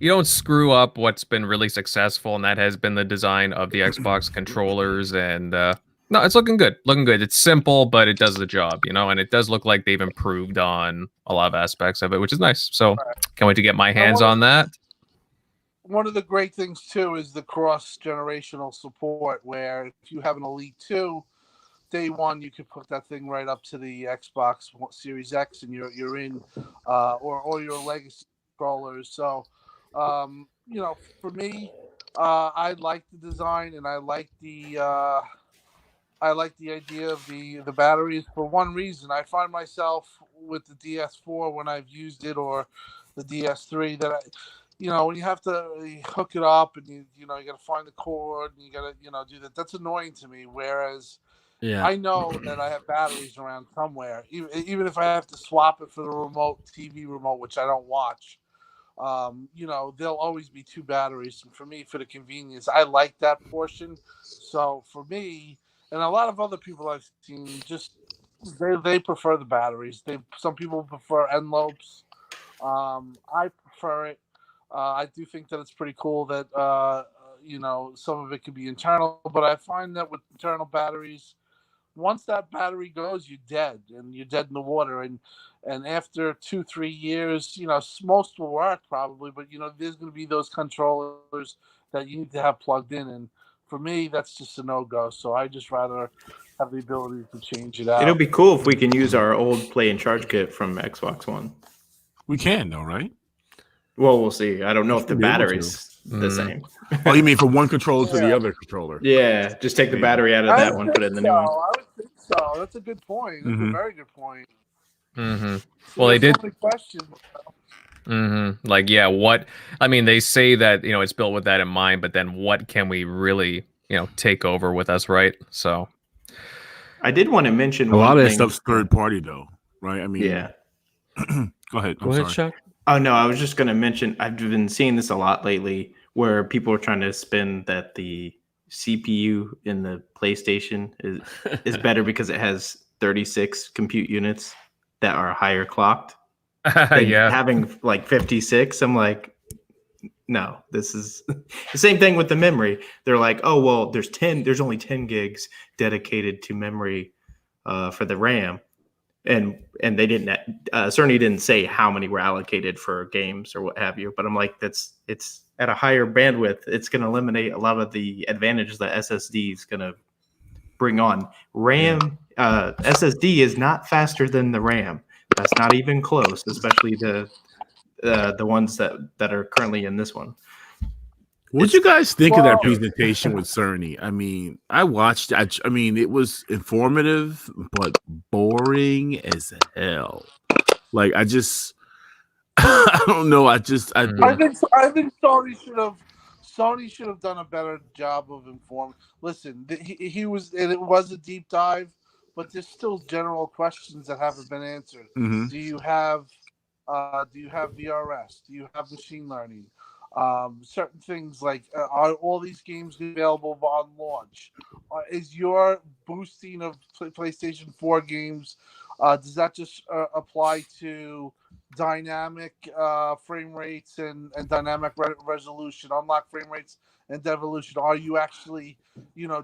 don't screw up what's been really successful, and that has been the design of the Xbox controllers. And no, it's looking good. It's simple, but it does the job, and it does look like they've improved on a lot of aspects of it, which is nice. So can't wait to get my hands on that. One of the great things too is the cross-generational support, where if you have an Elite 2, day one, you could put that thing right up to the Xbox Series X, and you're in, or your legacy controllers. So, for me, I like the design, and I like the idea of the batteries for one reason. I find myself with the DS4 when I've used it, or the DS3, that when you have to hook it up and you got to find the cord and you got to do that. That's annoying to me. Whereas I know that I have batteries around somewhere, even if I have to swap it for the TV remote, which I don't watch. There'll always be two batteries. And for me, for the convenience, I like that portion. So for me, and a lot of other people I've seen, just they prefer the batteries. Some people prefer end lopes. I prefer it. I do think that it's pretty cool that some of it could be internal, but I find that with internal batteries, once that battery goes, you're dead, and you're dead in the water. And after 2-3 years, most will work probably, but there's going to be those controllers that you need to have plugged in. And for me, that's just a no-go. So I just rather have the ability to change it out. It'll be cool if we can use our old Play and Charge kit from Xbox One. We can, though, right? Well, we'll see. I don't know if the battery's the same. Oh, you mean from one controller to the other controller? Yeah, just take the battery out of that one, put it in the new one. I would think so. That's a good point. That's a very good point. Mm-hmm. So well, they did. Questions. Mm-hmm. What? I mean, they say that it's built with that in mind, but then what can we really take over with us, right? So, I did want to mention a lot of that stuff's third party, though, right? I mean, yeah. Go ahead. Go ahead, Chuck. Oh no, I was just going to mention. I've been seeing this a lot lately, where people are trying to spin that the CPU in the PlayStation is better because it has 36 compute units that are higher clocked. Yeah, having like 56. I'm like, no, this is the same thing with the memory. They're like, oh well, there's only 10 gigs dedicated to memory for the RAM. And they didn't. Sony didn't say how many were allocated for games or what have you. But I'm like, it's at a higher bandwidth. It's going to eliminate a lot of the advantages that SSD is going to bring on. RAM SSD is not faster than the RAM. That's not even close, especially the ones that are currently in this one. What did you guys think of that presentation with Cerny? I mean, I watched. I mean, it was informative, but boring as hell. Like, I don't know. I think Sony should have done a better job of informing. Listen, he was, and it was a deep dive, but there's still general questions that haven't been answered. Mm-hmm. Do you have VRS? Do you have machine learning? Certain things like are all these games available on launch? Is your boosting of PlayStation 4 games, does that just apply to dynamic frame rates and dynamic resolution, unlock frame rates and devolution? Are you actually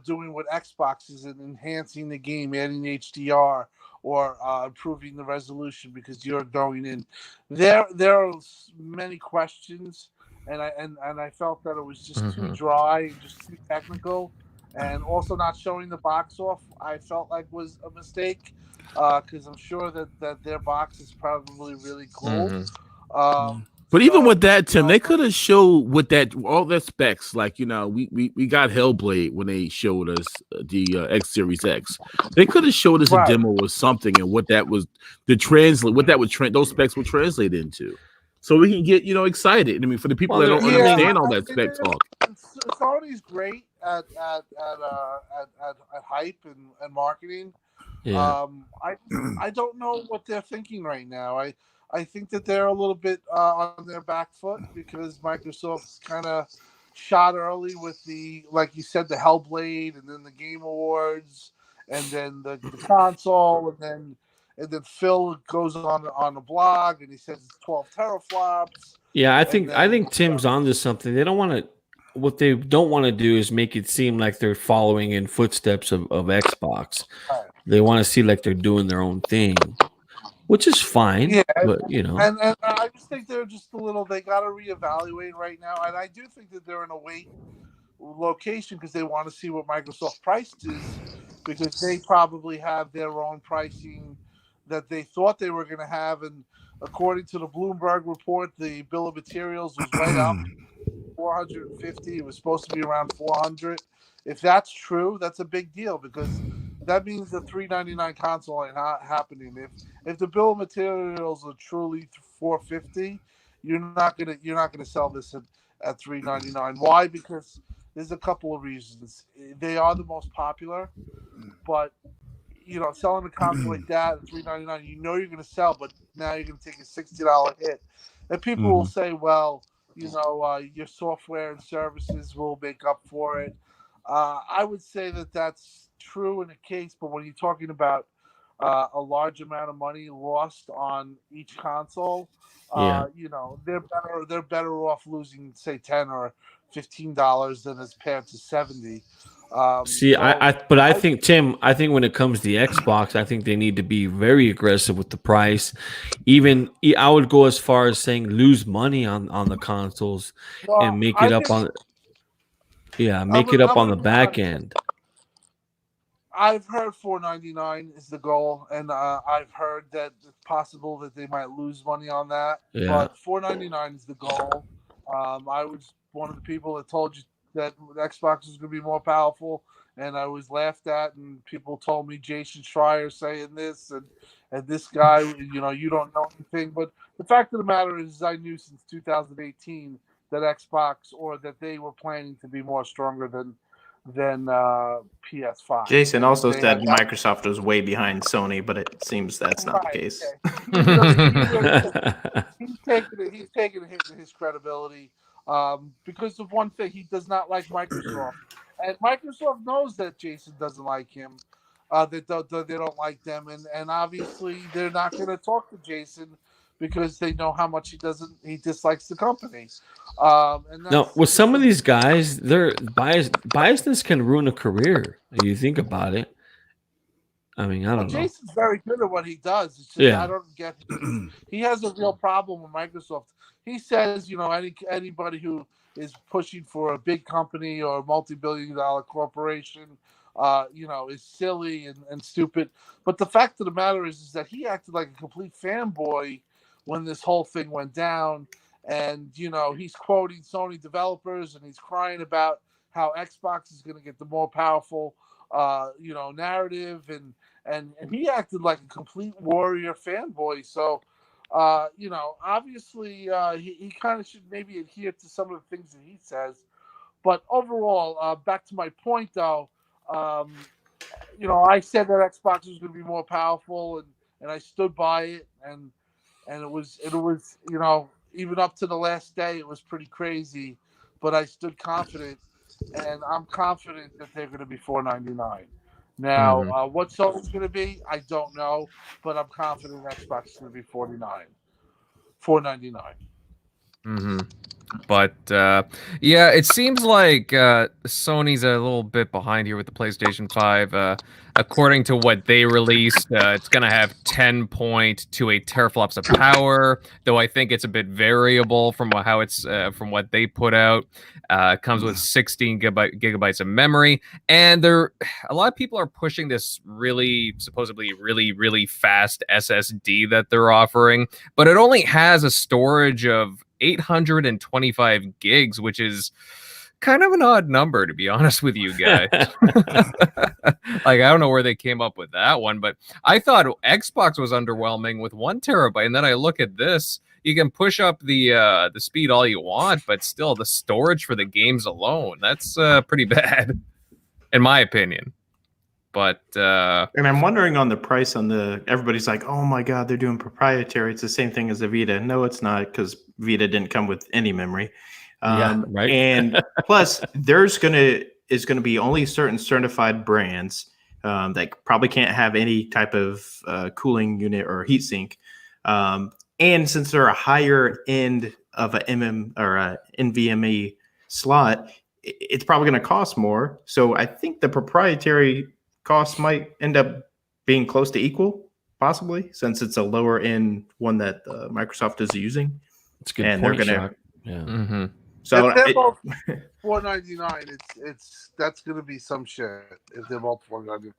doing what Xbox is and enhancing the game, adding HDR or improving the resolution because you're going in? There are many questions. And I felt that it was just too dry and just too technical, and also not showing the box off, I felt like was a mistake, because I'm sure that their box is probably really cool. But even with that, Tim, they could have showed with that all their specs. Like, you know, we got Hellblade when they showed us the X Series X. They could have showed us a demo or something and what that was those specs would translate into, so we can get excited. I mean, for the people that don't understand all that spec talk. Sony's great at hype and marketing. Yeah. I don't know what they're thinking right now. I think that they're a little bit on their back foot because Microsoft's kind of shot early with like you said, the Hellblade, and then the Game Awards, and then the console, and then Phil goes on the blog and he says it's 12 teraflops. Yeah, I think Tim's onto something. They don't want to. What they don't want to do is make it seem like they're following in footsteps of Xbox. Right. They want to see like they're doing their own thing, which is fine. Yeah, but and I just think they're just a little. They got to reevaluate right now, and I do think that they're in a wait location because they want to see what Microsoft priced is, because they probably have their own pricing that they thought they were going to have, and according to the Bloomberg report, the bill of materials was right up 450. It was supposed to be around 400. If that's true, that's a big deal because that means the $399 console ain't not happening. If the bill of materials are truly 450, you're not gonna sell this at $399. Why? Because there's a couple of reasons. They are the most popular, but selling a console like that at $399, you're gonna sell, but now you're gonna take a $60 hit, and people will say, well, your software and services will make up for it. I would say that that's true in a case, but when you're talking about a large amount of money lost on each console, they're better off losing, say, $10 or $15 than as paired to $70. I think, Tim, when it comes to the Xbox, I think they need to be very aggressive with the price. Even I would go as far as saying lose money on the consoles and make it up on. Yeah, make it up on the back end. I've heard $499 is the goal, and I've heard that it's possible that they might lose money on that. Yeah. But $499 is the goal. I was one of the people that told you that Xbox is going to be more powerful, and I was laughed at, and people told me Jason Schreier saying this, and this guy, you don't know anything. But the fact of the matter is I knew since 2018 that Xbox, or that they were planning to be more stronger than PS5. Jason also said Microsoft was way behind Sony, but it seems that's not the case. He's taking a hit to his credibility because of one thing. He does not like Microsoft, and Microsoft knows that Jason doesn't like him. They don't like them, and obviously they're not going to talk to Jason because they know how much he dislikes the company. No, with some of these guys, their biasness can ruin a career. You think about it. I mean, I don't know. Jason's very good at what he does. It's just, I don't get it. He has a real problem with Microsoft. He says, anybody who is pushing for a big company or a multi-billion-dollar corporation, is silly and stupid. But the fact of the matter is that he acted like a complete fanboy when this whole thing went down. And, he's quoting Sony developers, and he's crying about how Xbox is going to get the more powerful, narrative. And he acted like a complete warrior fanboy. So, obviously he kind of should maybe adhere to some of the things that he says. But overall, back to my point, though, I said that Xbox was going to be more powerful, and I stood by it. And it was, even up to the last day, it was pretty crazy, but I stood confident, and I'm confident that they're going to be $499. Now, what Sony's going to be, I don't know, but I'm confident Xbox is going to be $499. Mm-hmm. But it seems like Sony's a little bit behind here with the PlayStation 5. According to what they released, it's going to have 10.28 teraflops of power, though I think it's a bit variable from how it's from what they put out. It comes with 16 gigabytes of memory, and a lot of people are pushing this supposedly really fast SSD that they're offering, but it only has a storage of 825 gigs, which is kind of an odd number, to be honest with you guys. Like, I don't know where they came up with that one, but I thought Xbox was underwhelming with 1 terabyte. And then I look at this, you can push up the speed all you want, but still the storage for the games alone, that's pretty bad, in my opinion. But and I'm wondering on the price on the, everybody's like, oh my God, they're doing proprietary. It's the same thing as the Vita. No, it's not, because Vita didn't come with any memory. Right. And plus, is going to be only certain certified brands that probably can't have any type of cooling unit or heatsink. And since they're a higher end of a or a NVMe slot, it's probably going to cost more. So I think the proprietary cost might end up being close to equal, possibly, since it's a lower end one that Microsoft is using. It's a good and point, they're gonna, Shock. Yeah. mm-hmm. So if they're both $499, that's gonna be some shit. If they're both $499,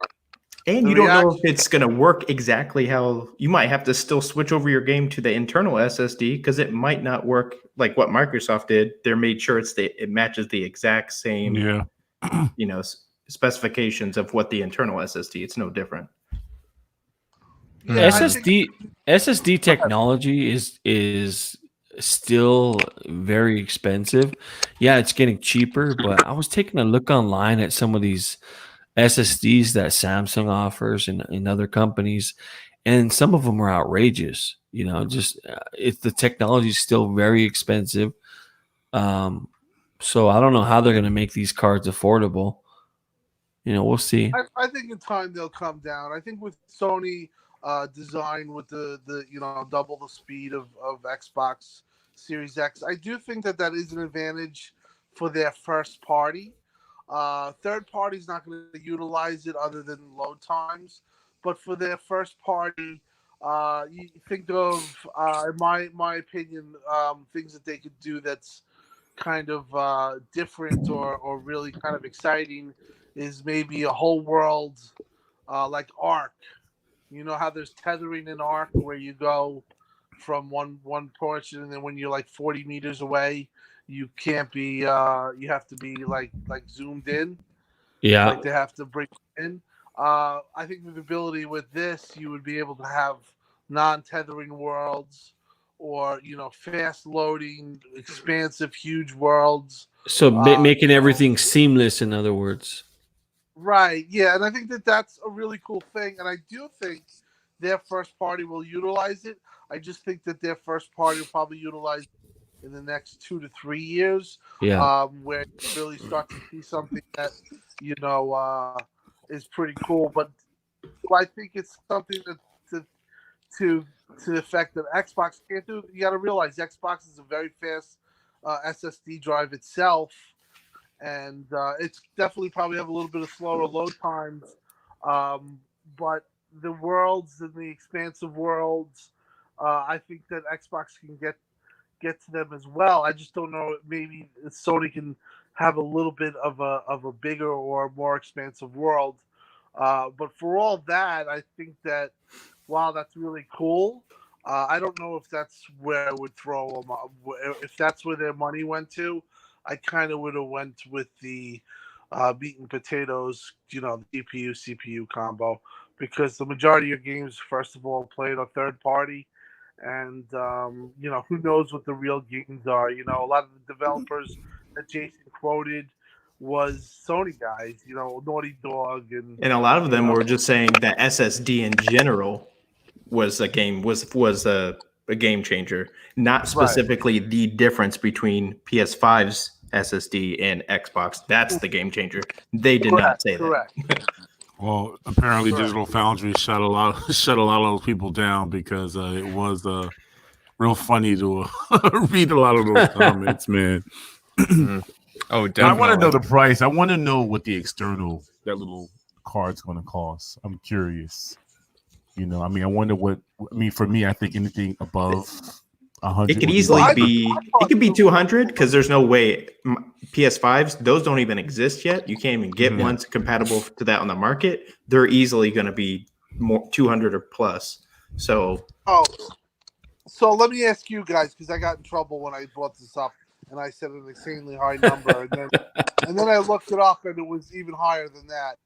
and you don't know if it's gonna work exactly how you might have to still switch over your game to the internal SSD because it might not work like what Microsoft did. They made sure it matches the exact same, specifications of what the internal SSD. It's no different. Yeah, SSD technology is still very expensive. Yeah, it's getting cheaper, but I was taking a look online at some of these SSDs that Samsung offers and other companies, and some of them are outrageous. If the technology is still very expensive. So I don't know how they're going to make these cards affordable. We'll see. I think in time they'll come down. I think with Sony design with the double the speed of Xbox Series X, I do think that is an advantage for their first party. Third party is not going to utilize it other than load times, but for their first party, you think of, in my opinion, things that they could do that's kind of different or really kind of exciting is maybe a whole world like Ark. You know how there's tethering in Ark where you go from one portion, and then when you're like 40 meters away, you can't be you have to be like zoomed in. Yeah. Like they have to bring in. I think the ability with this, you would be able to have non-tethering worlds or fast loading, expansive, huge worlds. So making everything seamless, in other words. Right, yeah, and I think that's a really cool thing, and I do think their first party will utilize it. I just think that their first party will probably utilize it in the next 2 to 3 years, where you really start to see something that is pretty cool. But I think it's something that to the effect that Xbox can't do. You got to realize Xbox is a very fast SSD drive itself. And it's definitely probably have a little bit of slower load times, but the worlds and the expansive worlds, I think that Xbox can get to them as well. I just don't know. Maybe Sony can have a little bit of a bigger or more expansive world. But for all that, I think that while that's really cool, I don't know if that's where I would throw them. If that's where their money went to. I kind of would have went with the meat and potatoes, the GPU CPU combo, because the majority of your games, first of all, played on third party, and who knows what the real games are. A lot of the developers that Jason quoted was Sony guys, Naughty Dog, and a lot of them were just saying that SSD in general was a game changer, not specifically the difference between PS5's SSD and Xbox. That's the game changer. They did not say that. Well, apparently Digital Foundry shut a lot of those people down because it was real funny to read a lot of those comments, man. Oh, definitely. I want to know the price. I want to know what the external that little card's going to cost. I'm curious. I wonder for me, I think anything above 100. It could easily be. It could be 200 because there's no way PS5s. Those don't even exist yet. You can't even get ones compatible to that on the market. They're easily going to be more 200 or plus. So So let me ask you guys, because I got in trouble when I brought this up, and I said an insanely high number, and then I looked it up, and it was even higher than that.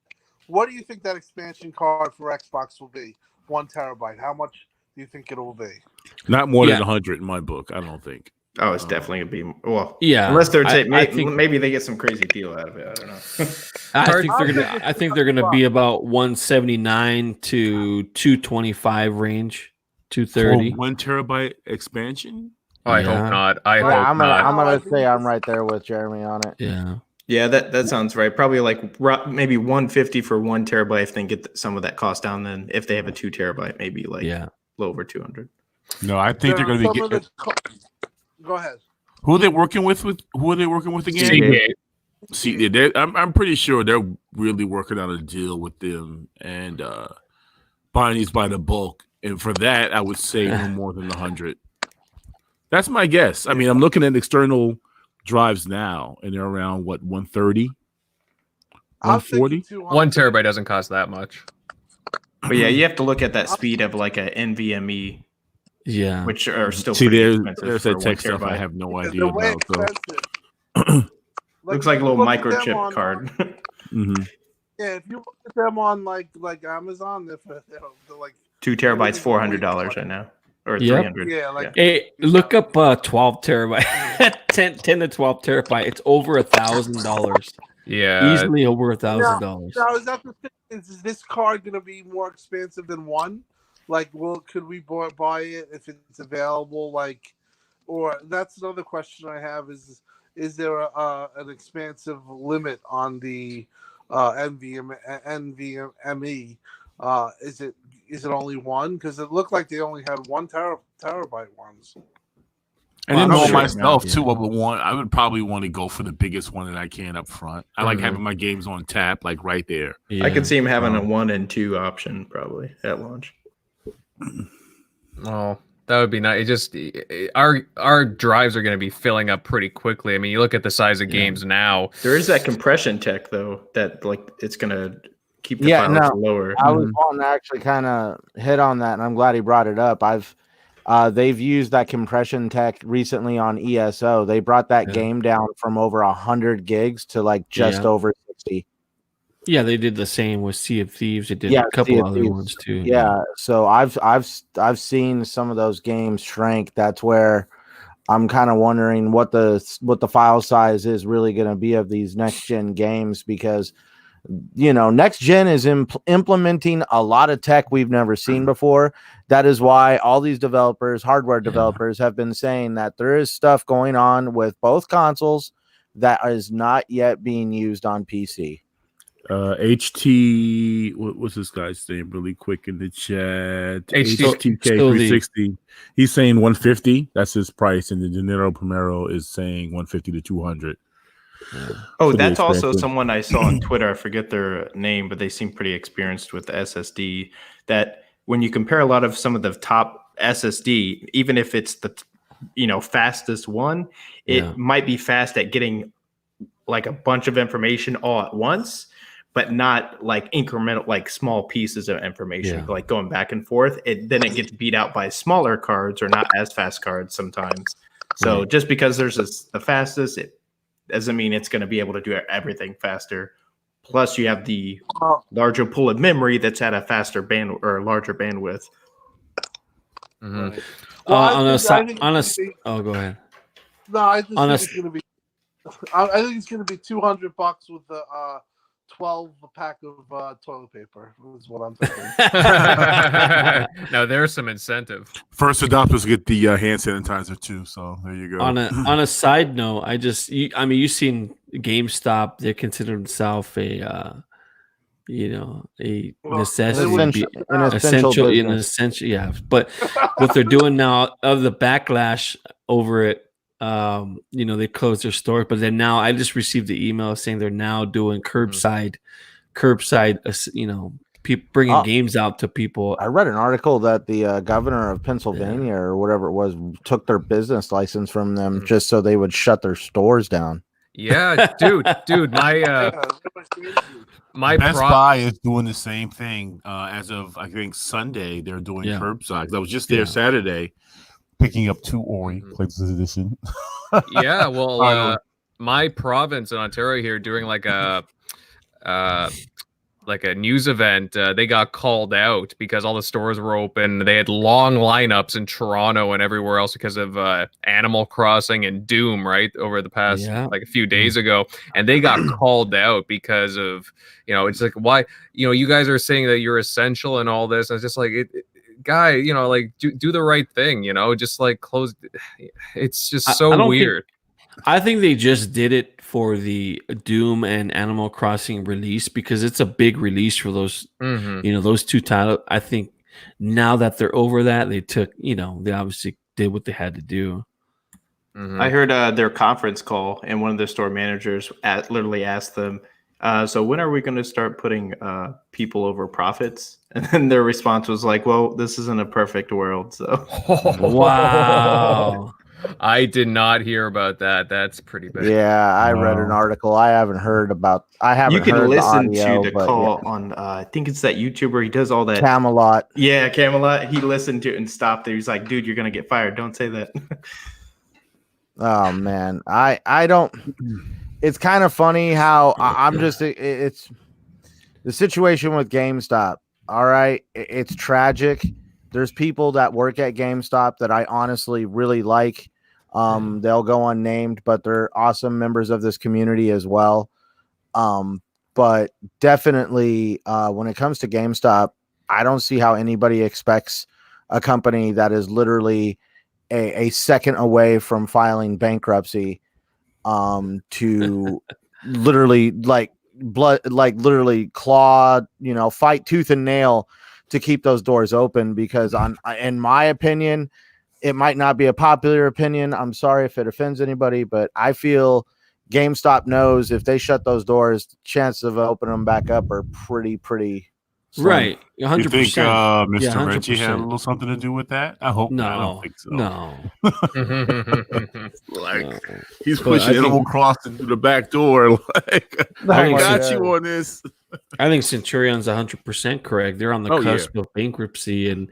What do you think that expansion card for Xbox will be? 1 terabyte. How much do you think it will be? Not more than 100 in my book, I don't think. Oh, it's definitely gonna be unless they're maybe they get some crazy deal out of it. I don't know. I think they're gonna be about 179 to 225 range, 230. 1 terabyte expansion. I hope not. I'm gonna say I'm right there with Jeremy on it. Yeah, that sounds right. Probably like maybe 150 for 1 terabyte if they can get some of that cost down. Then if they have a 2 terabyte, maybe like a little over 200. No, I think they're going to be getting. Go ahead. Who are they working with? Who are they working with again? See, I'm pretty sure they're really working on a deal with them and buying these by the bulk. And for that, I would say no more than 100. That's my guess. I mean, I'm looking at external drives now, and they're around 130, 140. 1 terabyte doesn't cost that much. But yeah, you have to look at that speed of like a NVMe. Yeah, which are still there's that tech stuff I have no idea about. So. Looks like a little microchip card. Yeah, if you look at them on like Amazon, they're like 2 terabytes, $400 right now, or 300. Yeah, hey, look up 12 terabyte, 10 to 12 terabyte. It's over $1,000. Yeah, easily over $1,000. Now, is that the thing? Is this card going to be more expensive than one? Like, could we buy it if it's available? Like, or that's another question I have: is there an expansive limit on the NVMe? Is it only one? Because it looked like they only had 1 terabyte ones. I didn't know myself too. I would probably want to go for the biggest one that I can up front. I like having my games on tap, like right there. I could see him having a 1 and 2 option probably at launch. Oh, that would be nice. Our drives are going to be filling up pretty quickly. I mean, you look at the size of games now. There is that compression tech though that like it's going to keep the files lower. I was wanting to actually kind of hit on that, and I'm glad he brought it up. They've used that compression tech recently on ESO. They brought that game down from over 100 gigs to like just over 60. Yeah, they did the same with Sea of Thieves. They did a couple other ones too. Yeah, so I've seen some of those games shrink. That's where I'm kind of wondering what the file size is really going to be of these next gen games, because next gen is implementing a lot of tech we've never seen before. That is why all these hardware developers, have been saying that there is stuff going on with both consoles that is not yet being used on PC. What's this guy's name really quick in the chat? HTK 360. He's saying 150. That's his price, and the Dinero Primero is saying 150 to 200. Oh, that's also someone I saw on Twitter. I forget their name, but they seem pretty experienced with the SSD. That when you compare a lot of some of the top SSD, even if it's the fastest one, it might be fast at getting like a bunch of information all at once, but not like incremental, like small pieces of information, like going back and forth. Then it gets beat out by smaller cards or not as fast cards sometimes. So just because there's the fastest, it doesn't mean it's going to be able to do everything faster. Plus, you have the larger pool of memory that's at a faster band or larger bandwidth. Right. Go ahead. No, I think it's going to be. I think it's going to be $200 with the 12 pack of toilet paper. Is what I'm thinking. Now there's some incentive. First adopters get the hand sanitizer too. So there you go. On a side note, you've seen GameStop. They consider themselves a necessity, an essential. Yeah, but what they're doing now of the backlash over it. They closed their store, but then now I just received the email saying they're now doing curbside, people bringing games out to people. I read an article that the governor of Pennsylvania or whatever it was took their business license from them just so they would shut their stores down. Yeah, dude, my Best Buy is doing the same thing as of I think Sunday. They're doing curbside. I was just there Saturday. picking up 2 Ori Collector's Edition. Yeah, well, my province in Ontario here doing like a news event, they got called out because all the stores were open. They had long lineups in Toronto and everywhere else because of Animal Crossing and Doom, right, over the past like a few days ago. And they got called out because of, it's like, why, you guys are saying that you're essential and all this. And it's just like, guy, like do the right thing, just like close. It's just so weird. I think they just did it for the Doom and Animal Crossing release because it's a big release for those, those 2 titles. I think now that they're over that, they took, they obviously did what they had to do. I heard their conference call, and one of the store managers literally asked them, so when are we going to start putting people over profits? And then their response was like, well, this isn't a perfect world. So, wow. I did not hear about that. That's pretty bad. Yeah, I read an article. I haven't heard about. I haven't. You can heard listen the audio, to the call on. I think it's that YouTuber. He does all that. Camelot. Yeah, Camelot. He listened to it and stopped there. He's like, "Dude, you're gonna get fired. Don't say that." Oh man, I don't. It's kind of funny how I'm just. It's the situation with GameStop. All right, it's tragic. There's people that work at GameStop that I honestly really like. They'll go unnamed, but they're awesome members of this community as well. But definitely, when it comes to GameStop, I don't see how anybody expects a company that is literally a second away from filing bankruptcy to literally literally claw, fight tooth and nail to keep those doors open, because in my opinion, it might not be a popular opinion. I'm sorry if it offends anybody, but I feel GameStop knows if they shut those doors, chances of opening them back up are pretty slim. Right. 100%. You think Mr. Yeah, Reggie had a little something to do with that? I hope not. I don't think so. No. He's pushing Animal Crossing through the back door. Like, I got you on this. I think Centurion's 100% correct. They're on the cusp of bankruptcy, and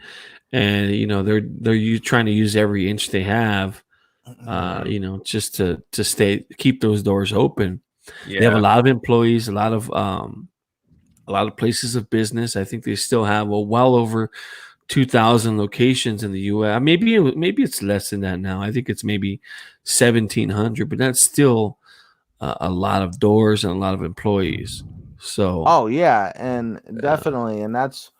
they're trying to use every inch they have, just to keep those doors open. Yeah. They have a lot of employees, a lot of places of business. I think they still have well over 2,000 locations in the U.S. Maybe it's less than that now. I think it's maybe 1,700, but that's still a lot of doors and a lot of employees. So, and definitely, and that's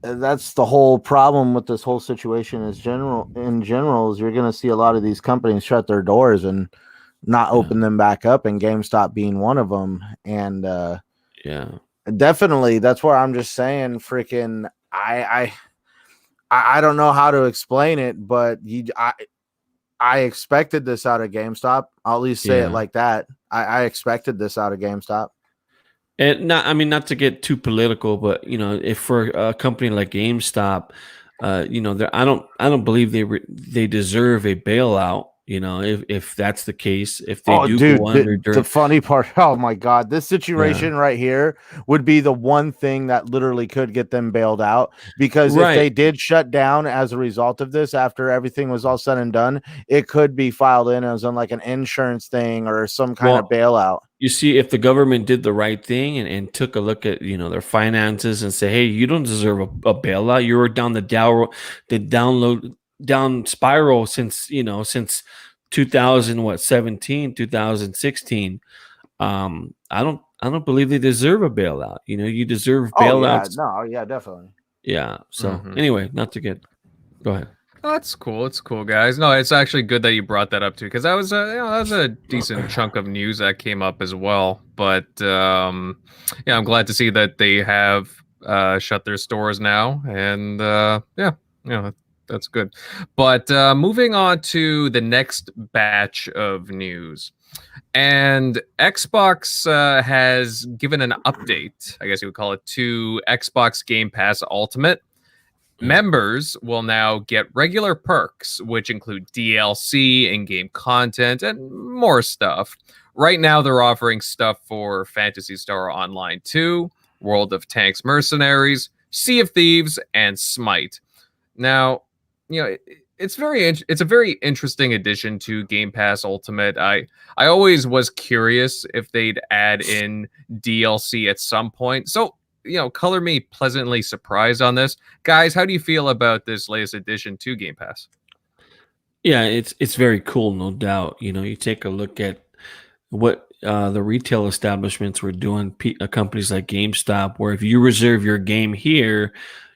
the whole problem with this whole situation in general is you're going to see a lot of these companies shut their doors and not open them back up, and GameStop being one of them. And definitely, that's where I'm just saying, freaking, I don't know how to explain it, but I expected this out of GameStop. I'll at least say it like that. I expected this out of GameStop. And not to get too political, but if for a company like GameStop, I don't believe they deserve a bailout. If that's the case, if they go under. The funny part, oh my God, this situation right here would be the one thing that literally could get them bailed out, because if they did shut down as a result of this, after everything was all said and done, it could be filed in as on like an insurance thing or some kind of bailout. You see, if the government did the right thing and took a look at their finances and say, hey, you don't deserve a bailout. You were down down spiral since 2017, 2016. I don't believe they deserve a bailout. You deserve bailouts. Definitely. Yeah. So anyway, not to get. Go ahead. Oh, that's cool. It's cool, guys. No, it's actually good that you brought that up too, because that was a decent chunk of news that came up as well. But I'm glad to see that they have shut their stores now, and that's good. But moving on to the next batch of news. And Xbox has given an update, I guess you would call it, to Xbox Game Pass Ultimate. Members will now get regular perks, which include DLC, in-game content, and more stuff. Right now, they're offering stuff for Phantasy Star Online 2, World of Tanks Mercenaries, Sea of Thieves, and Smite. Now, it's a very interesting addition to Game Pass Ultimate. I always was curious if they'd add in DLC at some point. So, color me pleasantly surprised on this. Guys, how do you feel about this latest addition to Game Pass? Yeah, it's very cool, no doubt. You take a look at what the retail establishments were doing, companies like GameStop, where if you reserve your game here,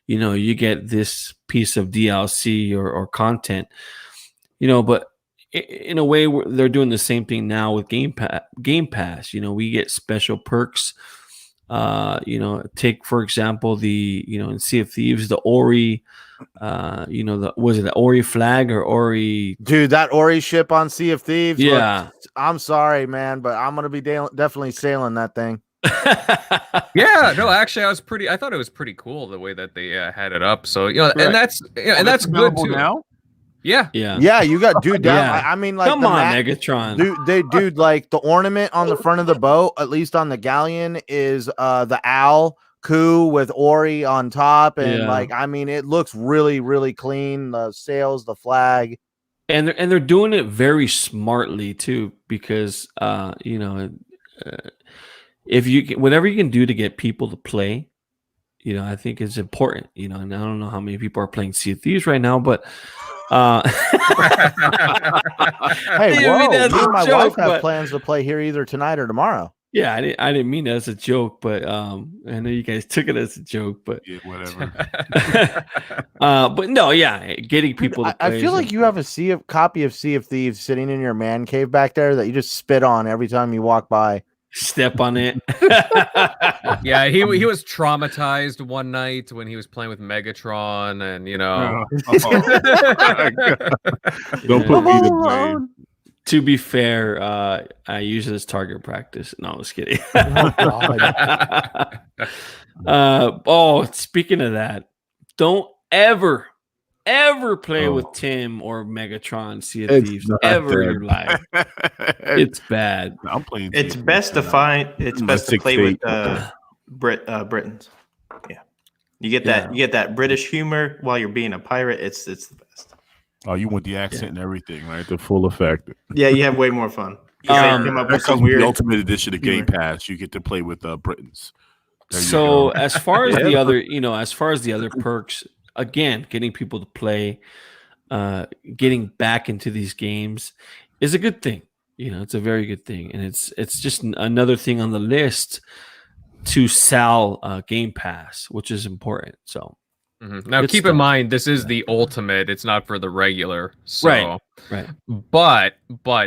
you get this piece of DLC or content, but in a way they're doing the same thing now with Game Pass. We get special perks. Take for example in Sea of Thieves, the Ori, was it the Ori flag or Ori? Dude, that Ori ship on Sea of Thieves. Yeah, I'm sorry, man, but I'm gonna be definitely sailing that thing. Yeah, no, actually, I thought it was pretty cool the way that they had it up. So and that's good too. Now. Yeah, You got dude. I mean, like, come on, Megatron, dude, like the ornament on the front of the boat, at least on the galleon, is the owl coup with Ori on top, and like, I mean, it looks really, really clean. The sails, the flag, and they're doing it very smartly too, because if whatever you can do to get people to play, I think it's important. And I don't know how many people are playing Sea of Thieves right now, but hey, whoa! Me and my wife have plans to play here either tonight or tomorrow. Yeah, I didn't mean it as a joke, but I know you guys took it as a joke, but yeah, whatever. But no, yeah, getting people to play. I feel like you have a copy of Sea of Thieves sitting in your man cave back there that you just spit on every time you walk by. Step on it. Yeah, he was traumatized one night when he was playing with Megatron, and don't put me to blame. To be fair, I use it as target practice. No, I was kidding. Speaking of that, don't ever play with Tim or Megatron Sea of Thieves ever in your life. It's bad. I'm playing. It's best to play with Britons. Yeah, you get that. You get that British humor while you're being a pirate. It's the best. Oh, you want the accent and everything, right? The full effect. Yeah, you have way more fun. That comes with the Ultimate Edition of Game Pass. You get to play with Britons. So as far as the other, perks, again, getting people to play, getting back into these games is a good thing. It's a very good thing, and it's just another thing on the list to sell Game Pass, which is important. So. Mm-hmm. Now, keep in mind, this is the Ultimate. It's not for the regular. So, right. But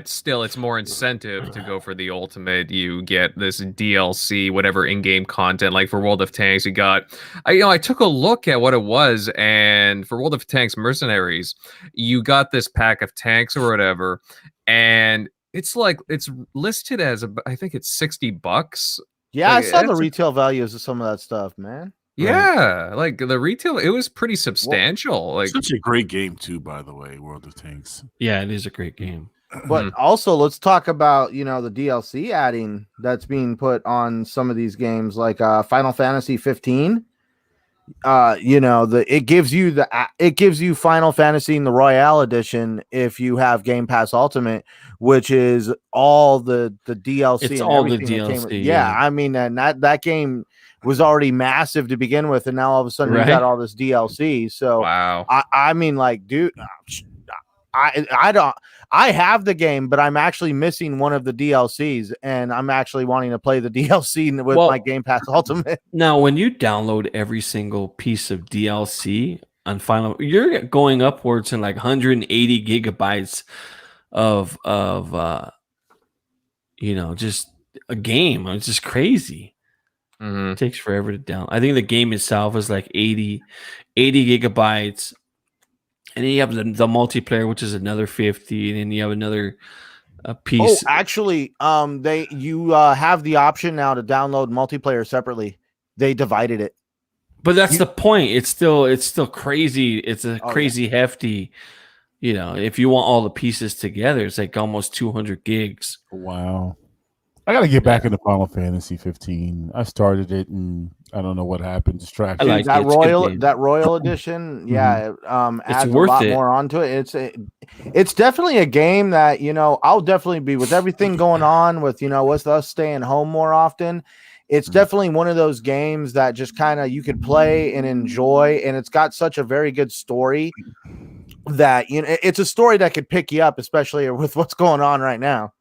still, it's more incentive to go for the Ultimate. You get this DLC, whatever in-game content. Like for World of Tanks, you got. I took a look at what it was, and for World of Tanks Mercenaries, you got this pack of tanks or whatever, and it's listed as I think it's $60. Yeah, I saw the retail values of some of that stuff, man. Yeah, like the retail, it was pretty substantial. Like such a great game too, by the way, World of Tanks. Yeah, it is a great game. But also, let's talk about the DLC adding that's being put on some of these games, like Final Fantasy 15. It gives you Final Fantasy in the Royale Edition if you have Game Pass Ultimate, which is all the DLC. It's all the DLC. Yeah, I mean, and that game was already massive to begin with, and now all of a sudden you got all this DLC. So wow, I mean, like, dude, I have the game, but I'm actually missing one of the DLCs, and I'm actually wanting to play the DLC with my Game Pass Ultimate. Now, when you download every single piece of DLC on Final, you're going upwards in like 180 gigabytes of just a game. It's just crazy. Mm-hmm. It takes forever to download. I think the game itself is like 80 gigabytes. And then you have the multiplayer, which is another 50, and then you have another piece. Oh, actually, you have the option now to download multiplayer separately. They divided it. But that's the point. It's still crazy. It's crazy hefty. If you want all the pieces together, it's like almost 200 gigs. Wow. I got to get back into Final Fantasy 15. I started it, and I don't know what happened. Distraction. I like that it. It's a good game. Royal edition, yeah, adds a worth lot it. more onto it. It's definitely a game that I'll definitely be with everything going on with with us staying home more often. It's definitely one of those games that just kind of you could play and enjoy, and it's got such a very good story that it's a story that could pick you up, especially with what's going on right now.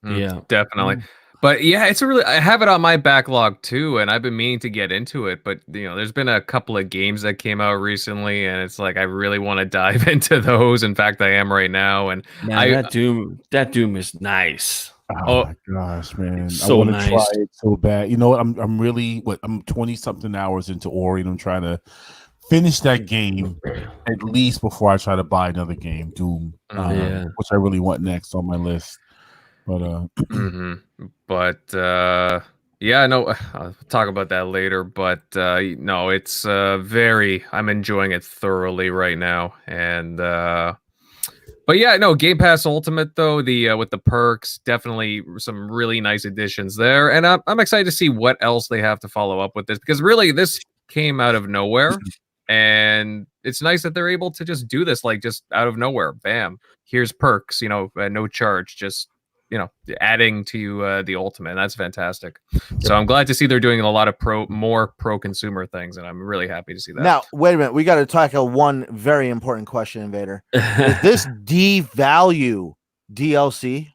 Yeah, definitely. But yeah, I have it on my backlog too, and I've been meaning to get into it. But there's been a couple of games that came out recently, and it's like I really want to dive into those. In fact, I am right now. And that Doom is nice. Oh my gosh, man! So I want to nice. try it so bad. You know what? I'm really I'm 20 something hours into Ori, and I'm trying to finish that game at least before I try to buy another game, Doom, which I really want next on my list. But yeah, no, I'll talk about that later. But no, it's I'm enjoying it thoroughly right now, and but yeah, no, Game Pass Ultimate though, the with the perks, definitely some really nice additions there, and I'm excited to see what else they have to follow up with this, because really this came out of nowhere, and it's nice that they're able to just do this like just out of nowhere. Bam, here's perks, no charge, just adding to the Ultimate. That's fantastic. So I'm glad to see they're doing a lot of more pro consumer things, and I'm really happy to see that. Now, wait a minute. We got to tackle one very important question, Invader. Does this devalue DLC?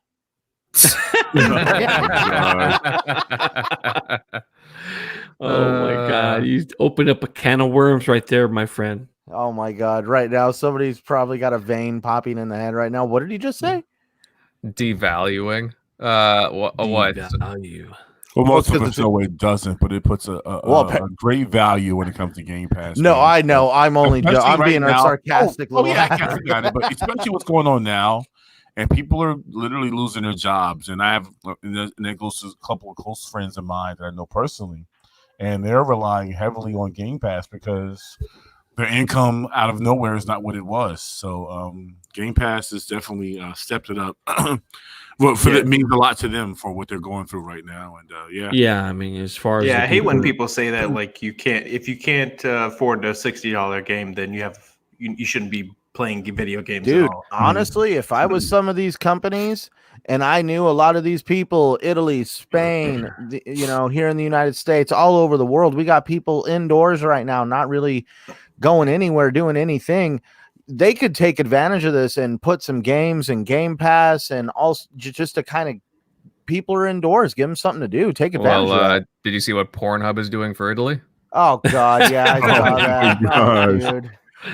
Oh my God. You opened up a can of worms right there, my friend. Oh my God. Right now, somebody's probably got a vein popping in the head right now. What did he just say? Devaluing? What? Devalue. Well, most of us know it doesn't, but it puts a great value when it comes to Game Pass. No, I know. I'm only I'm right being now, a sarcastic little. Yeah, I got it. But especially what's going on now, and people are literally losing their jobs. And that goes to a couple of close friends of mine that I know personally, and they're relying heavily on Game Pass because their income out of nowhere is not what it was. So Game Pass has definitely stepped it up. Well, it means a lot to them for what they're going through right now, and I mean, as far as I hate when people say that, like, if you can't afford a $60 game, then you shouldn't be playing video games. Dude, at all. honestly, if I was some of these companies and I knew a lot of these people, Italy, Spain, here in the United States, all over the world, we got people indoors right now, not really going anywhere, doing anything. They could take advantage of this and put some games and Game Pass, and also just to kind of people are indoors, give them something to do. Take advantage of that. Did you see what Pornhub is doing for Italy? Oh God, yeah, I saw that. Oh, dude.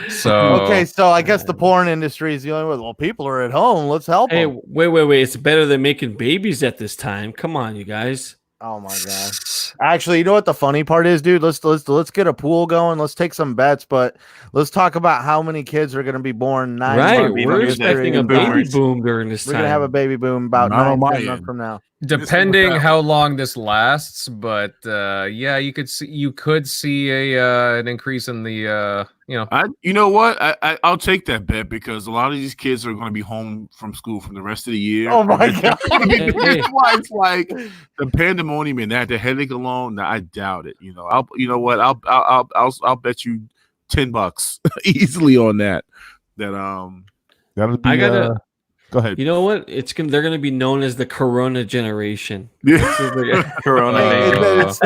So I guess the porn industry is the only way. Well, people are at home. Let's help them. Hey, wait. It's better than making babies at this time. Come on, you guys. Oh my God. Actually, you know what the funny part is, dude? Let's get a pool going. Let's take some bets, but let's talk about how many kids are going to be born. We're expecting a baby boom during this time. We're going to have a baby boom about 9 months from now. Depending how long this lasts, but you could see an increase in the you know what? I'll take that bet because a lot of these kids are going to be home from school for the rest of the year. Oh my God! That's why it's like the pandemonium and the headache alone. I doubt it. I'll bet you $10 easily on that. That'll be. Go ahead. You know what? They're gonna be known as the Corona generation. Corona. It's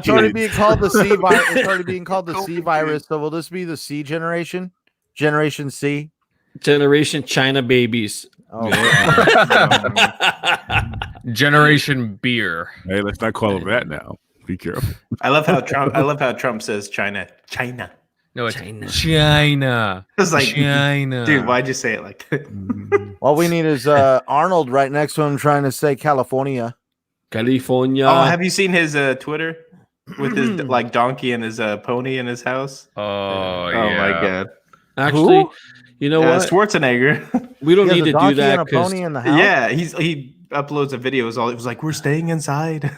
already being called the C virus. It's already being called the C virus. So will this be the C generation? Generation C? Generation China babies. Oh, Generation beer. Hey, let's not call them that now. Be careful. I love how Trump says China. No, it's China. I was like, China. Dude, why'd you say it like that? All we need is Arnold right next to him trying to say California. California. Oh, have you seen his Twitter with his donkey and his pony in his house? Oh, yeah. Oh my God. Actually, you know what? Schwarzenegger. We don't need to do that. And a pony in the house? Yeah, he uploads a video. It was like, we're staying inside.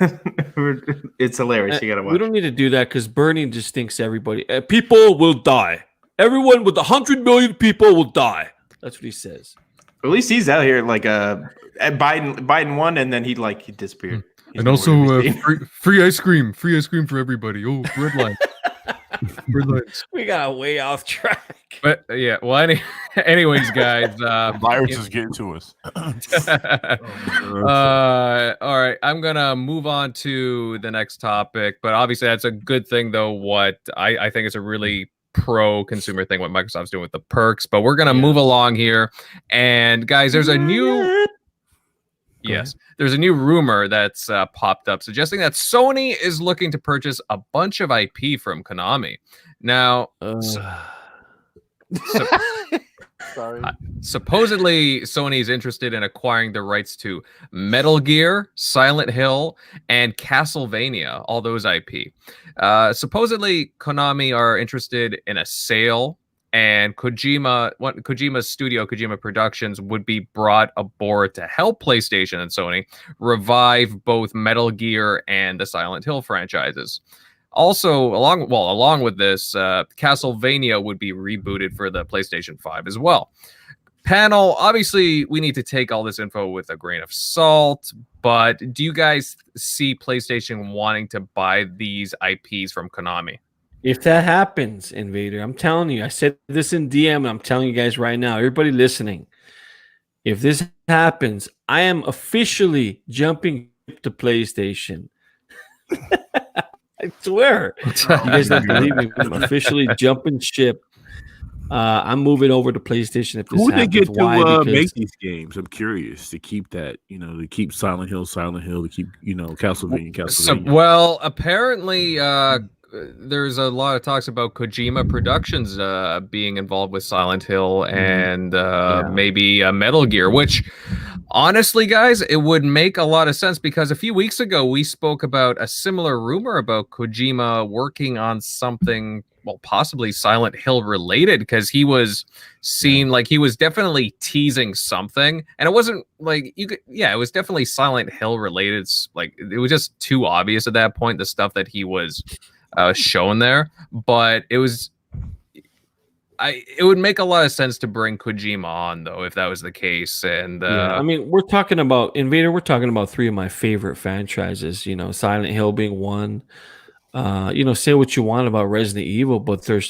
It's hilarious. You gotta watch. We don't need to do that because Bernie just thinks everybody people will die. Everyone with 100 million people will die. That's what he says. At least he's out here. Like Biden won, and then he disappeared. And also free ice cream for everybody. Oh, red line. Red lines. We got way off track. But yeah, well, anyways, guys, the virus is getting to us. All right, I'm gonna move on to the next topic, but obviously that's a good thing, though. What I think is a really pro-consumer thing, what Microsoft's doing with the perks. But we're gonna move along here, and guys, there's a new. Yes, there's a new rumor that's popped up suggesting that Sony is looking to purchase a bunch of IP from Konami. Now, supposedly Sony is interested in acquiring the rights to Metal Gear, Silent Hill, and Castlevania, all those IP. Supposedly Konami are interested in a sale, and Kojima's studio, Kojima Productions, would be brought aboard to help PlayStation and Sony revive both Metal Gear and the Silent Hill franchises. Also, along with this, Castlevania would be rebooted for the PlayStation 5 as well. Panel, obviously, we need to take all this info with a grain of salt, but do you guys see PlayStation wanting to buy these IPs from Konami? If that happens, Invader, I'm telling you, I said this in DM, and I'm telling you guys right now, everybody listening, if this happens, I am officially jumping to PlayStation. I swear. You guys don't believe me. I'm officially jumping ship. I'm moving over to PlayStation if this happens. Who they get to make these games? I'm curious to keep that, to keep Silent Hill, to keep, Castlevania. So, well, apparently, there's a lot of talks about Kojima Productions being involved with Silent Hill and maybe Metal Gear, which honestly, guys, it would make a lot of sense because a few weeks ago we spoke about a similar rumor about Kojima working on something, well, possibly Silent Hill related, because he was seen like he was definitely teasing something, and it wasn't like it was definitely Silent Hill related. Like it was just too obvious at that point, the stuff that he was shown there, but it would make a lot of sense to bring Kojima on, though, if that was the case. And I mean, we're talking about Invader. We're talking about three of my favorite franchises. Silent Hill being one. Say what you want about Resident Evil, but I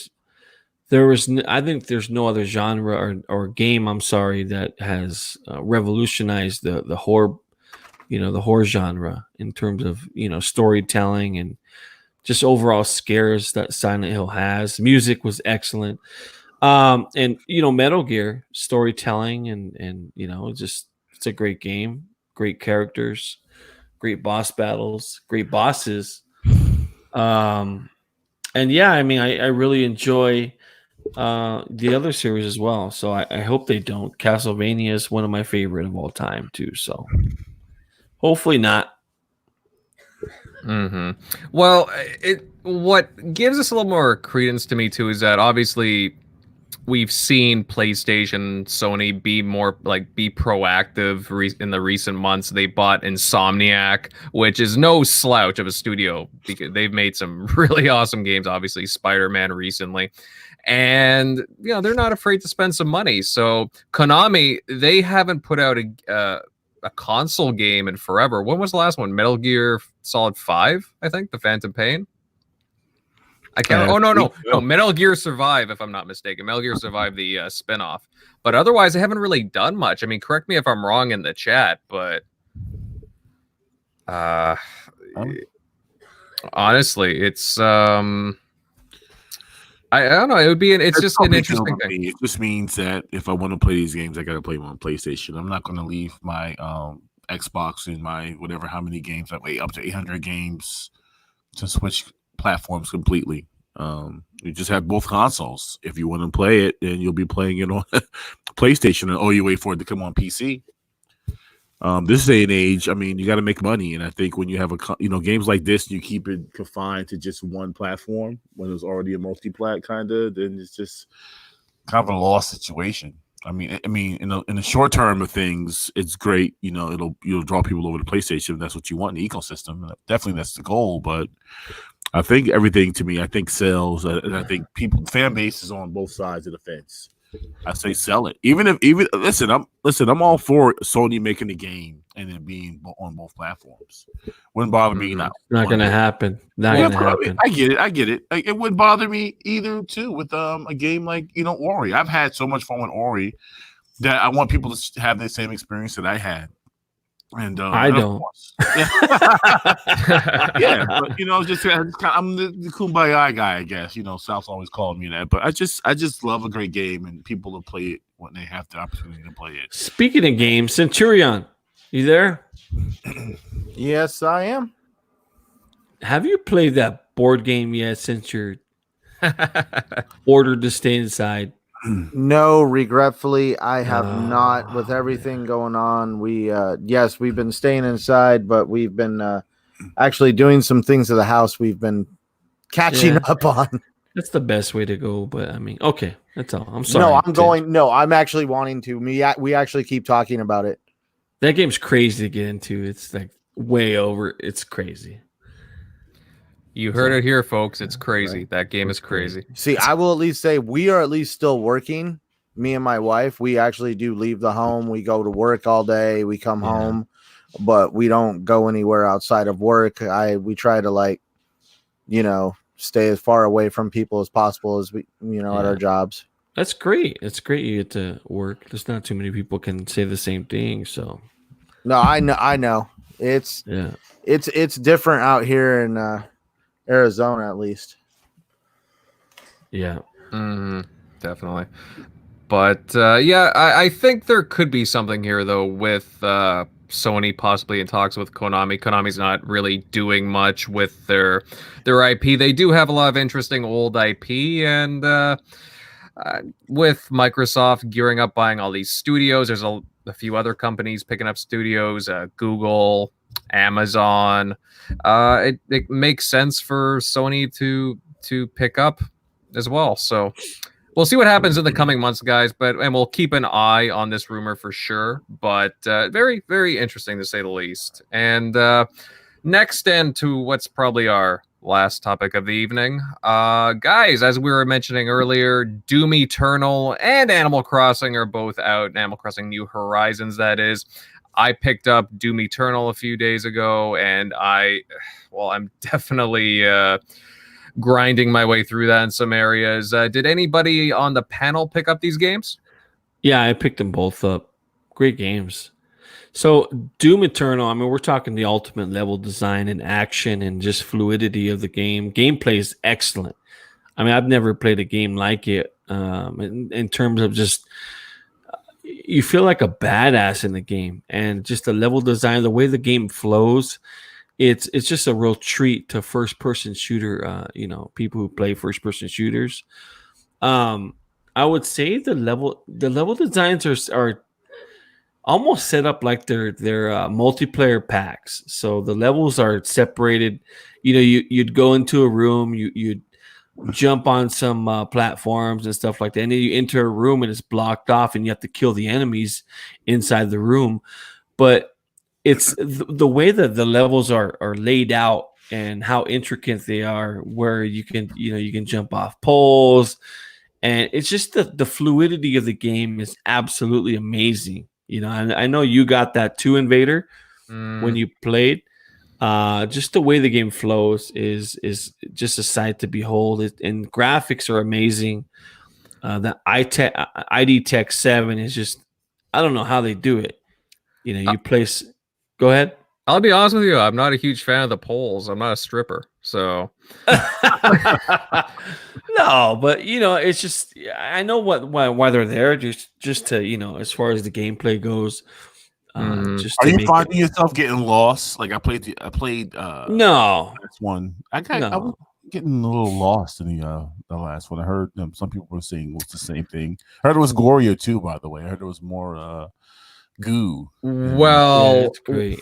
think there's no other genre or game. I'm sorry, that has revolutionized the horror, the horror genre in terms of storytelling and just overall scares that Silent Hill has. Music was excellent. And Metal Gear storytelling and it's a great game, great characters, great boss battles, great bosses. And I mean, I really enjoy the other series as well. So I hope they don't. Castlevania is one of my favorite of all time too. So hopefully not. Mm-hmm. Well, what gives us a little more credence to me too is that obviously we've seen PlayStation, Sony be proactive in the recent months. They bought Insomniac, which is no slouch of a studio because they've made some really awesome games. Obviously, Spider-Man recently, and they're not afraid to spend some money. So Konami, they haven't put out a console game in forever. When was the last one? Metal Gear Solid 5, I think, The Phantom Pain. I can't. No. Metal Gear Survive, if I'm not mistaken. Metal Gear Survive, the spinoff. But otherwise, they haven't really done much. I mean, correct me if I'm wrong in the chat, but honestly, it's I don't know. It's just an interesting thing. It just means that if I want to play these games, I got to play them on PlayStation. I'm not going to leave my Xbox and my whatever how many games I play, up to 800 games, to switch platforms completely. You just have both consoles. If you want to play it, then you'll be playing it on PlayStation, and you wait for it to come on PC. This day and age, I mean, you got to make money, and I think when you have games like this, you keep it confined to just one platform when there's already a multi-plat then it's just kind of a lost situation. I mean, in the short term of things, it's great. You'll draw people over to PlayStation if that's what you want in the ecosystem. Definitely, that's the goal. But I think everything to me, I think sells, and I think fan base is on both sides of the fence. I say sell it. Listen, I'm all for Sony making the game and it being on both platforms. Wouldn't bother me not. Not gonna happen. Not gonna happen. I get it. Like, it wouldn't bother me either too with a game like Ori. I've had so much fun with Ori that I want people to have the same experience that I had. And I don't. Yeah, but I'm the kumbaya guy, I guess. South's always called me that, but I just love a great game and people to play it when they have the opportunity to play it. Speaking of games, Centurion, you there? Yes, I am. Have you played that board game yet since you're ordered to stay inside? No, regretfully, I have not. With everything going on, we've been staying inside, but we've been actually doing some things to the house we've been catching up on. That's the best way to go, but I mean, okay, that's all. I'm sorry. I'm actually wanting to. We actually keep talking about it. That game's crazy to get into. It's like way over. It's crazy. You heard it here, folks. It's crazy. Right. That game is crazy. See, I will at least say we are at least still working. Me and my wife, we actually do leave the home. We go to work all day. We come home, but we don't go anywhere outside of work. We try to stay as far away from people as possible as we, at our jobs. That's great. It's great you get to work. There's not too many people can say the same thing. So, no, I know. It's different out here in Arizona, at least. Yeah, definitely. But I think there could be something here though with Sony possibly in talks with Konami. Konami's not really doing much with their IP. They do have a lot of interesting old IP, and with Microsoft gearing up buying all these studios, there's a few other companies picking up studios, Google, Amazon. It makes sense for Sony to pick up as well. So we'll see what happens in the coming months, guys. And we'll keep an eye on this rumor for sure. But very, very interesting to say the least. And next, and to what's probably our last topic of the evening, guys, as we were mentioning earlier, Doom Eternal and Animal Crossing are both out. Animal Crossing New Horizons, that is. I picked up Doom Eternal a few days ago, and I'm definitely grinding my way through that in some areas. Did anybody on the panel pick up these games? Yeah, I picked them both up. Great games. So Doom Eternal, I mean, we're talking the ultimate level design and action and just fluidity of the game. Gameplay is excellent. I mean, I've never played a game like it in terms of just... You feel like a badass in the game, and just the level design, the way the game flows, it's just a real treat to first-person shooter. People who play first-person shooters. I would say the level designs are almost set up like they're multiplayer packs. So the levels are separated. You'd go into a room, you'd jump on some platforms and stuff like that, and then you enter a room and it's blocked off and you have to kill the enemies inside the room. But it's the way that the levels are laid out and how intricate they are, where you can jump off poles, and it's just the fluidity of the game is absolutely amazing. I know you got that too, Invader, when you played. Just the way the game flows is just a sight to behold. And graphics are amazing. The ID Tech 7 is just, I don't know how they do it. You place. Go ahead. I'll be honest with you. I'm not a huge fan of the poles. I'm not a stripper, so. No, but it's just, I know why they're there. Just to as far as the gameplay goes. Just are you finding yourself getting lost? Like I played. No, last one. I was getting a little lost in the last one. I heard some people were saying it was the same thing. I heard it was gorier too. By the way, I heard it was more goo. Well,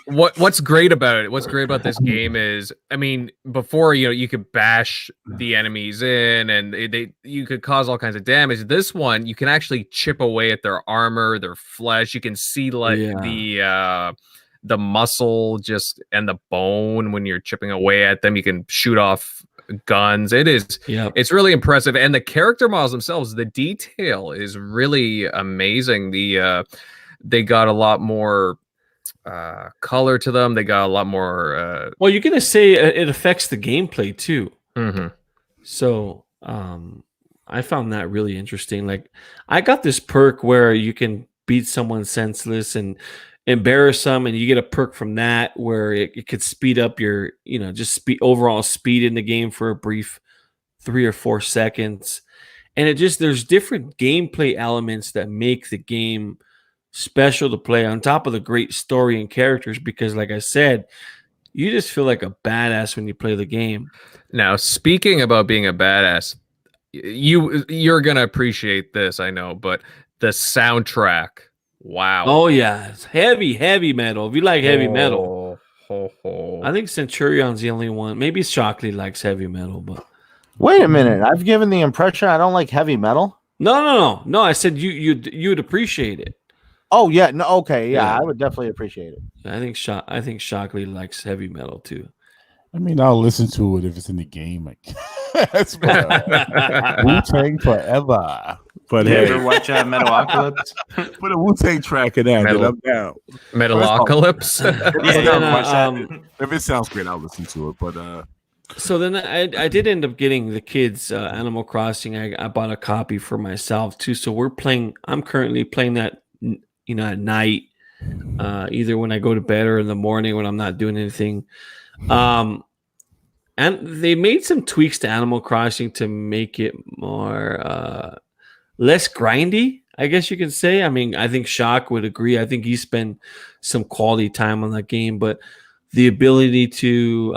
what's great about it? What's great about this game is, I mean, before you could bash the enemies in, and you could cause all kinds of damage. This one, you can actually chip away at their armor, their flesh. You can see the muscle and the bone when you're chipping away at them. You can shoot off guns. It's really impressive, and the character models themselves, the detail is really amazing. They got a lot more color to them. They got a lot more. Well, you're gonna say it affects the gameplay too. Mm-hmm. So I found that really interesting. Like I got this perk where you can beat someone senseless and embarrass them, and you get a perk from that where it could speed up your, just overall speed in the game for a brief 3 or 4 seconds. And there's different gameplay elements that make the game special to play on top of the great story and characters, because like I said, you just feel like a badass when you play the game. Now, speaking about being a badass, you're gonna appreciate this, I know, but the soundtrack, wow. Oh yeah, it's heavy metal. If you like heavy metal, I think Centurion's the only one. Maybe Shockley likes heavy metal, but wait a minute, I've given the impression I don't like heavy metal. No. I said you'd appreciate it. Oh yeah, no, okay, yeah, I would definitely appreciate it. I think Shockley likes heavy metal too. I mean, I'll listen to it if it's in the game. That's Wu-Tang forever. But You hey, ever watch Metalocalypse? put a Wu-Tang track in that, Metal- I'm down. Metalocalypse. If it sounds great, I'll listen to it. But So then I did end up getting the kids Animal Crossing. I bought a copy for myself too. So I'm currently playing that, at night, either when I go to bed or in the morning when I'm not doing anything. And they made some tweaks to Animal Crossing to make it more less grindy, I guess you could say. I mean, I think Shock would agree. I think he spent some quality time on that game, but the ability to,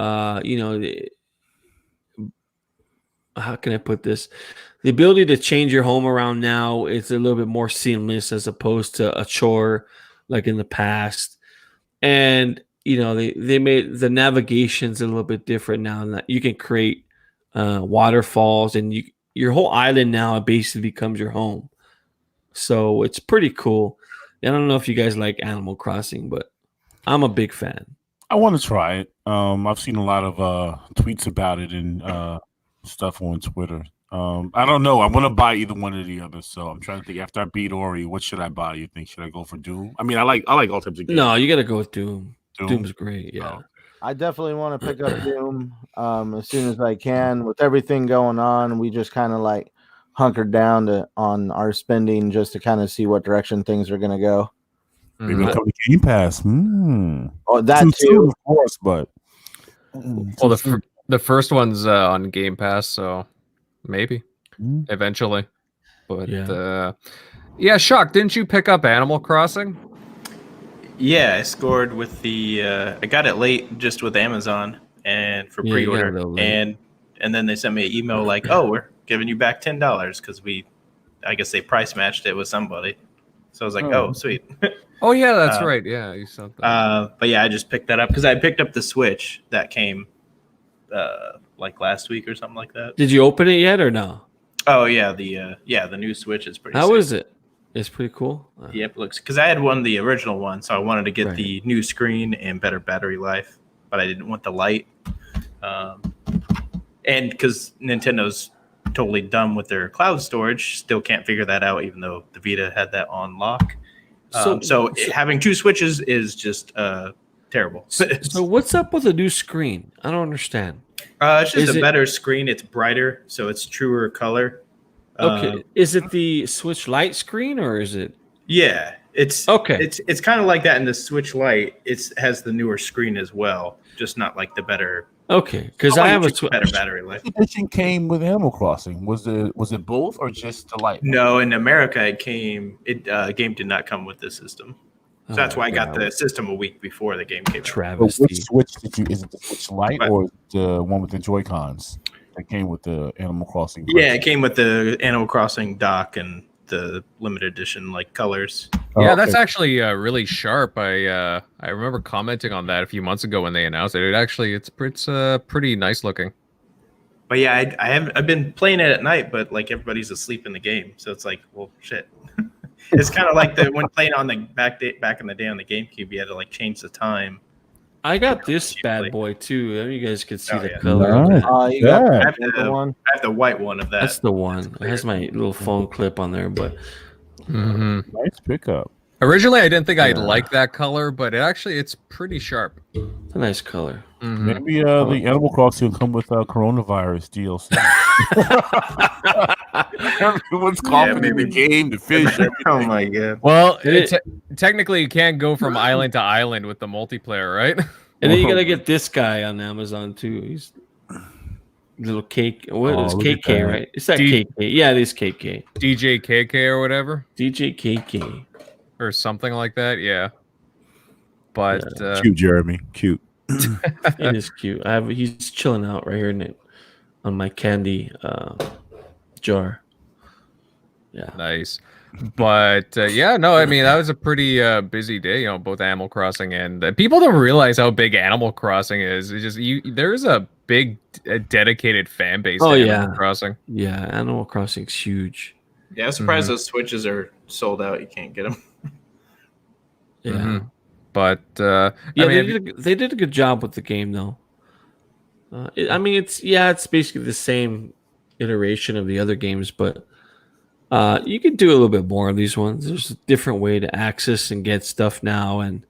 how can I put this? The ability to change your home around now is a little bit more seamless as opposed to a chore like in the past. And, they made the navigations a little bit different now, and that you can create waterfalls, and your whole island now basically becomes your home. So it's pretty cool. I don't know if you guys like Animal Crossing, but I'm a big fan. I want to try it. I've seen a lot of tweets about it and stuff on Twitter. I don't know. I want to buy either one or the other. So I'm trying to think. After I beat Ori, what should I buy? You think? Should I go for Doom? I mean, I like all types of games. No, you got to go with Doom. Doom's great. Yeah. Oh. I definitely want to pick up Doom as soon as I can. With everything going on, we just kind of like hunkered down on our spending just to kind of see what direction things are going to go. Maybe it'll come to Game Pass. Oh, that too, soon, of course. But Well, the first one's on Game Pass, so maybe eventually. But yeah, Shock, didn't you pick up Animal Crossing? Yeah, I scored with I got it late just with Amazon and for pre-order, and then they sent me an email like, "Oh, we're giving you back $10 because I guess they price matched it with somebody." So I was like, "Oh, sweet." Oh yeah, that's right. Yeah, you said that. But yeah, I just picked that up because I picked up the Switch that came like last week or something like that. Did you open it yet or no? Oh yeah, the new Switch is pretty. How sick. is it? It's pretty cool. Yep, it looks, because I had the original one, so I wanted to get the new screen and better battery life, but I didn't want the light. And because Nintendo's totally dumb with their cloud storage, still can't figure that out, even though the Vita had that on lock. So having two Switches is just terrible. So what's up with the new screen? I don't understand. It's just a better screen. It's brighter, so it's truer color. Okay, is it the Switch Lite screen or is it? Yeah, it's okay. It's kind of like that in the Switch Lite. It has the newer screen as well, just not like the better. Okay, because I have a better battery life. The edition came with Animal Crossing. Was it both or just the Lite? No, in America it came. Game did not come with this system, so that's why I got the system a week before the game came out. Travesty. Which Switch did you? Is it the Switch Lite or the one with the Joy-Cons? That came with the Animal Crossing. Yeah, it came with the Animal Crossing dock and the limited edition like colors. Yeah, that's actually really sharp. I remember commenting on that a few months ago when they announced it. It's pretty nice looking. But yeah, I've been playing it at night, but like everybody's asleep in the game, so it's like, well, shit. It's kind of like when playing on the back in the day on the GameCube, you had to like change the time. I got this bad boy too. You guys could see the yeah. color. Nice. I have the white one of that. That's the one. It has my little phone clip on there, but Nice pickup. Originally, I didn't think I'd like that color, but it's pretty sharp. It's a nice color. Mm-hmm. Maybe the Animal Crossing will come with coronavirus DLC. Everyone's coughing in the game, the fish. Everything. Oh my god! Well, technically, you can't go from island to island with the multiplayer, right? And then you gotta get this guy on Amazon too. He's little cake. What is KK? Right? It's that KK. Yeah, it is KK. DJ KK or whatever. DJ KK or something like that. Yeah. But cute, Jeremy. Cute. It is cute. He's chilling out right here on my candy jar. Yeah. Nice. But yeah, no, I mean, that was a pretty busy day, you know, both Animal Crossing and people don't realize how big Animal Crossing is. It's just there's a big dedicated fan base to Animal Crossing. Yeah, Animal Crossing's huge. Yeah, I'm surprised those Switches are sold out. You can't get them. Yeah. Mm-hmm. But I mean, they did a good job with the game though. I mean, it's basically the same iteration of the other games, but you could do a little bit more of these ones. There's a different way to access and get stuff now, and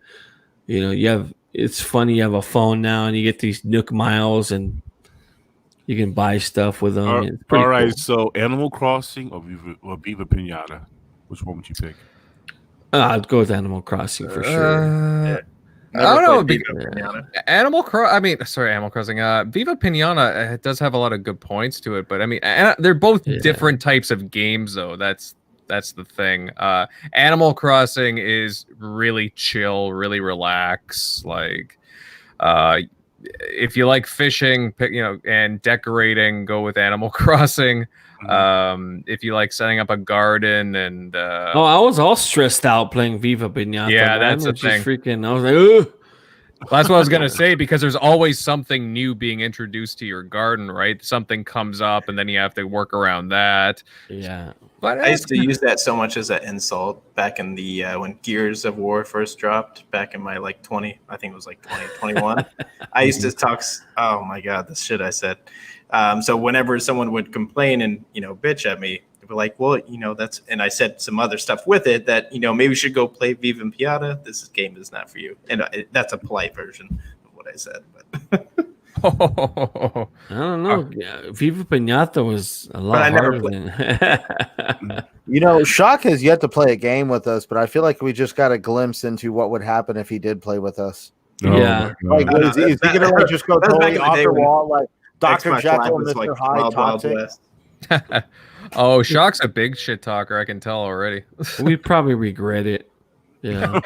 you know, it's funny. You have a phone now, and you get these Nook Miles, and you can buy stuff with them. All right, cool. So Animal Crossing or Viva Pinata, which one would you pick? I'd go with Animal Crossing for sure. I don't know. Animal Crossing. Viva Pinata does have a lot of good points to it, but I mean, they're both different types of games, though. That's the thing. Animal Crossing is really chill, really relax. Like, if you like fishing, and decorating, go with Animal Crossing. If you like setting up a garden and I was all stressed out playing Viva Pinata. Yeah, that's the thing. Freaking, I was like, ugh. That's what I was gonna say, because there's always something new being introduced to your garden, right? Something comes up, and then you have to work around that. Yeah, but I used to use that so much as an insult back in the when Gears of War first dropped back in my 20, I think it was 2021. I used to talk. Oh my god, the shit I said. So whenever someone would complain and bitch at me, they'd be like, well, that's, and I said some other stuff with it that maybe we should go play Viva Pinata. This game is not for you, and that's a polite version of what I said. But I don't know. Viva Pinata was a lot harder than. Shock has yet to play a game with us, but I feel like we just got a glimpse into what would happen if he did play with us. Yeah, is he gonna just go totally off the wall like Dr. Jekyll and Mr. Hyde toxic? Oh, Shock's a big shit talker. I can tell already. We'd probably regret it. Yeah.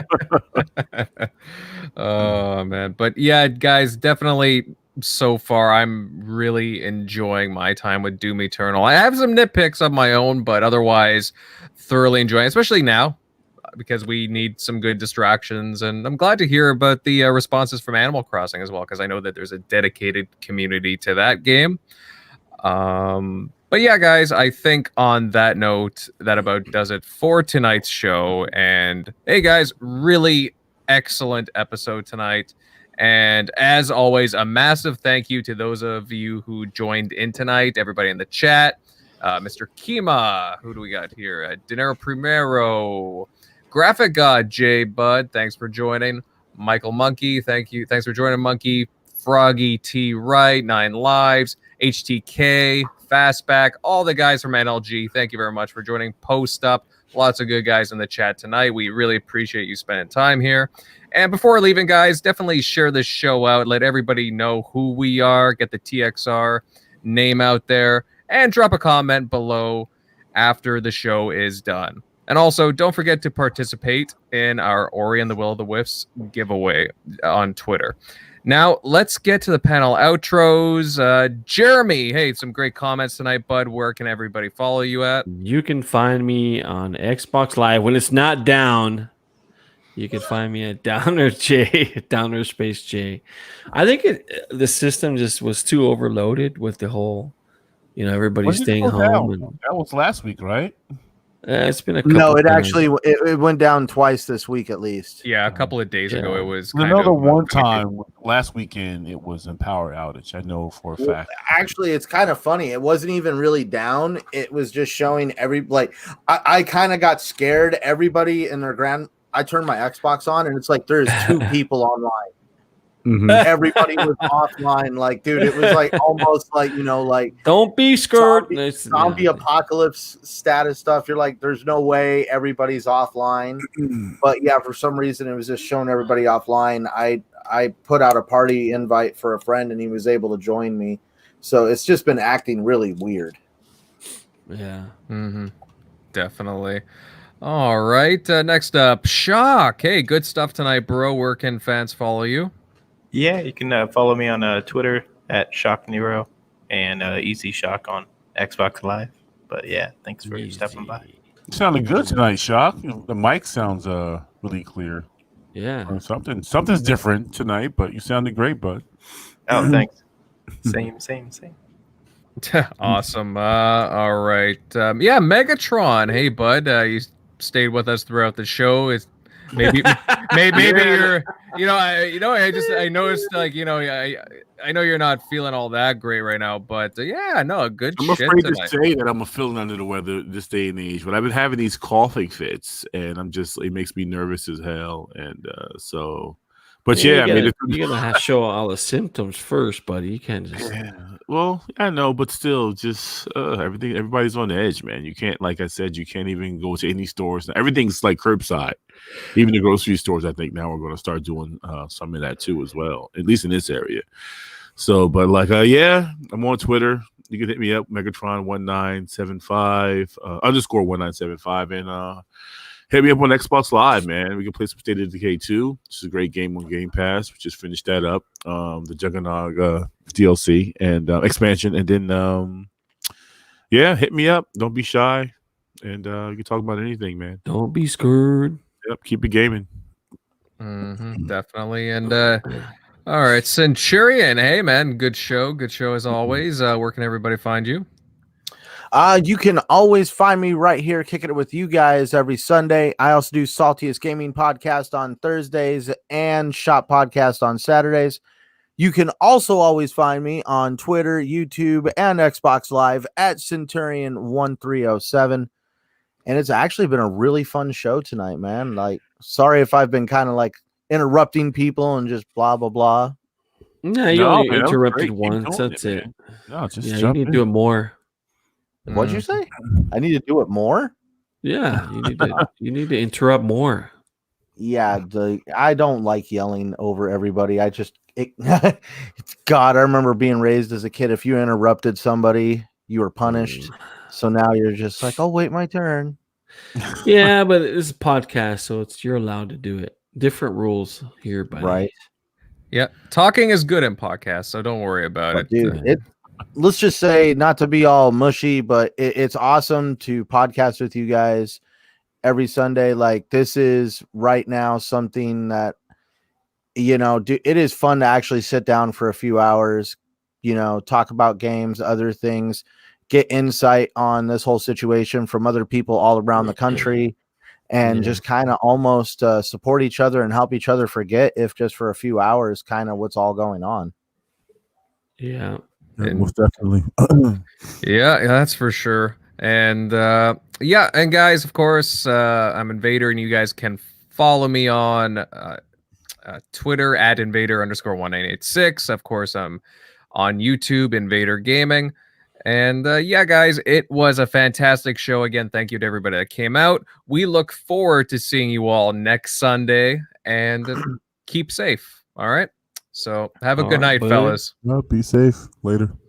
Oh man, but yeah, guys, definitely. So far, I'm really enjoying my time with Doom Eternal. I have some nitpicks of my own, but otherwise, thoroughly enjoying, especially now, because we need some good distractions. And I'm glad to hear about the responses from Animal Crossing as well, because I know that there's a dedicated community to that game. But yeah, guys, I think on that note, that about does it for tonight's show. And hey, guys, really excellent episode tonight. And as always, a massive thank you to those of you who joined in tonight, everybody in the chat, Mr. Kima, who do we got here? Dinero Primero, Graphic God, J Bud, thanks for joining. Michael Monkey, thank you. Thanks for joining, Monkey. Froggy T Wright, 9 Lives, HTK, Fastback, all the guys from NLG, thank you very much for joining. Post Up, lots of good guys in the chat tonight. We really appreciate you spending time here. And before leaving, guys, definitely share this show out. Let everybody know who we are. Get the TXR name out there. And drop a comment below after the show is done. And also, don't forget to participate in our Ori and the Will of the Wisps giveaway on Twitter. Now, let's get to the panel outros. Jeremy, hey, some great comments tonight, bud. Where can everybody follow you at? You can find me on Xbox Live when it's not down. You can find me at Downer Space J. I think the system just was too overloaded with the whole, everybody staying home. And, that was last week, right? It's been a couple No, it times. actually it went down twice this week at least. Yeah, a couple of days ago it was. One time last weekend it was in power outage. I know for a fact. Actually, it's kind of funny. It wasn't even really down. It was just showing I kind of got scared. Everybody and their I turned my Xbox on, and it's like there's 2 people online. Mm-hmm. Everybody was offline. Like, dude, it was like almost like, like don't be scared. Zombie apocalypse status stuff. You're like, there's no way everybody's offline. But yeah, for some reason, it was just showing everybody offline. I put out a party invite for a friend, and he was able to join me. So it's just been acting really weird. Yeah. Mm-hmm. Definitely. All right. Next up, Shock. Hey, good stuff tonight, bro. Where can fans follow you? Yeah, you can follow me on Twitter at ShockNero and Easy Shock on Xbox Live. But yeah, thanks for stepping by. You sounded good tonight, Shock. The mic sounds really clear. Yeah. Something's different tonight, but you sounded great, bud. Oh, thanks. Same. Awesome. All right. Yeah, Megatron. Hey, bud. You stayed with us throughout the show. Maybe you're. I noticed, like, I know you're not feeling all that great right now, but yeah, no, good I'm shit afraid tonight. to say that I'm feeling under the weather this day and age, but I've been having these coughing fits, and it makes me nervous as hell, and so. But yeah, you're gonna have to show all the symptoms first, buddy. You can't just. Yeah. Well, I know, but still, just everybody's on edge, man. You can't, like I said, you can't even go to any stores. Everything's like curbside. Even the grocery stores, I think now we're going to start doing some of that too as well, at least in this area. So, but like, yeah, I'm on Twitter. You can hit me up, Megatron1975 _1975, and hit me up on Xbox Live, man. We can play some State of Decay 2, which is a great game on Game Pass. We just finished that up, the Juggernaut DLC and expansion, and then yeah, hit me up. Don't be shy, and you can talk about anything, man. Don't be scared. Yep, keep it gaming. Mm-hmm, definitely. And all right, Centurion. Hey, man, good show as always. Where can everybody find you? You can always find me right here kicking it with you guys every Sunday. I also do Saltiest Gaming Podcast on Thursdays and Shop Podcast on Saturdays. You can also always find me on Twitter, YouTube, and Xbox Live at Centurion1307. And it's actually been a really fun show tonight, man. Like, sorry if I've been kind of like interrupting people and just blah, blah, blah. No, you only interrupted once. That's it. No, just you need to do it more. What'd you say? I need to do it more? Yeah, you need to interrupt more. Yeah, I don't like yelling over everybody. God, I remember being raised as a kid. If you interrupted somebody, you were punished. So now you're just like, oh, wait, my turn. Yeah, but it's a podcast, so you're allowed to do it. Different rules here, buddy. Right. Yeah, talking is good in podcasts, so don't worry about it. Dude, let's just say, not to be all mushy, but it's awesome to podcast with you guys every Sunday. Like, this is right now something that, it is fun to actually sit down for a few hours, talk about games, other things, get insight on this whole situation from other people all around the country, and just kind of almost support each other and help each other forget, if just for a few hours, kind of what's all going on. Yeah. Most definitely. Yeah, that's for sure. And and guys, of course, I'm Invader, and you guys can follow me on Twitter at Invader_1986. Of course, I'm on YouTube, Invader Gaming. And yeah, guys, it was a fantastic show. Again, thank you to everybody that came out. We look forward to seeing you all next Sunday, and keep safe. All right. So have a good night, fellas. Be safe. Later.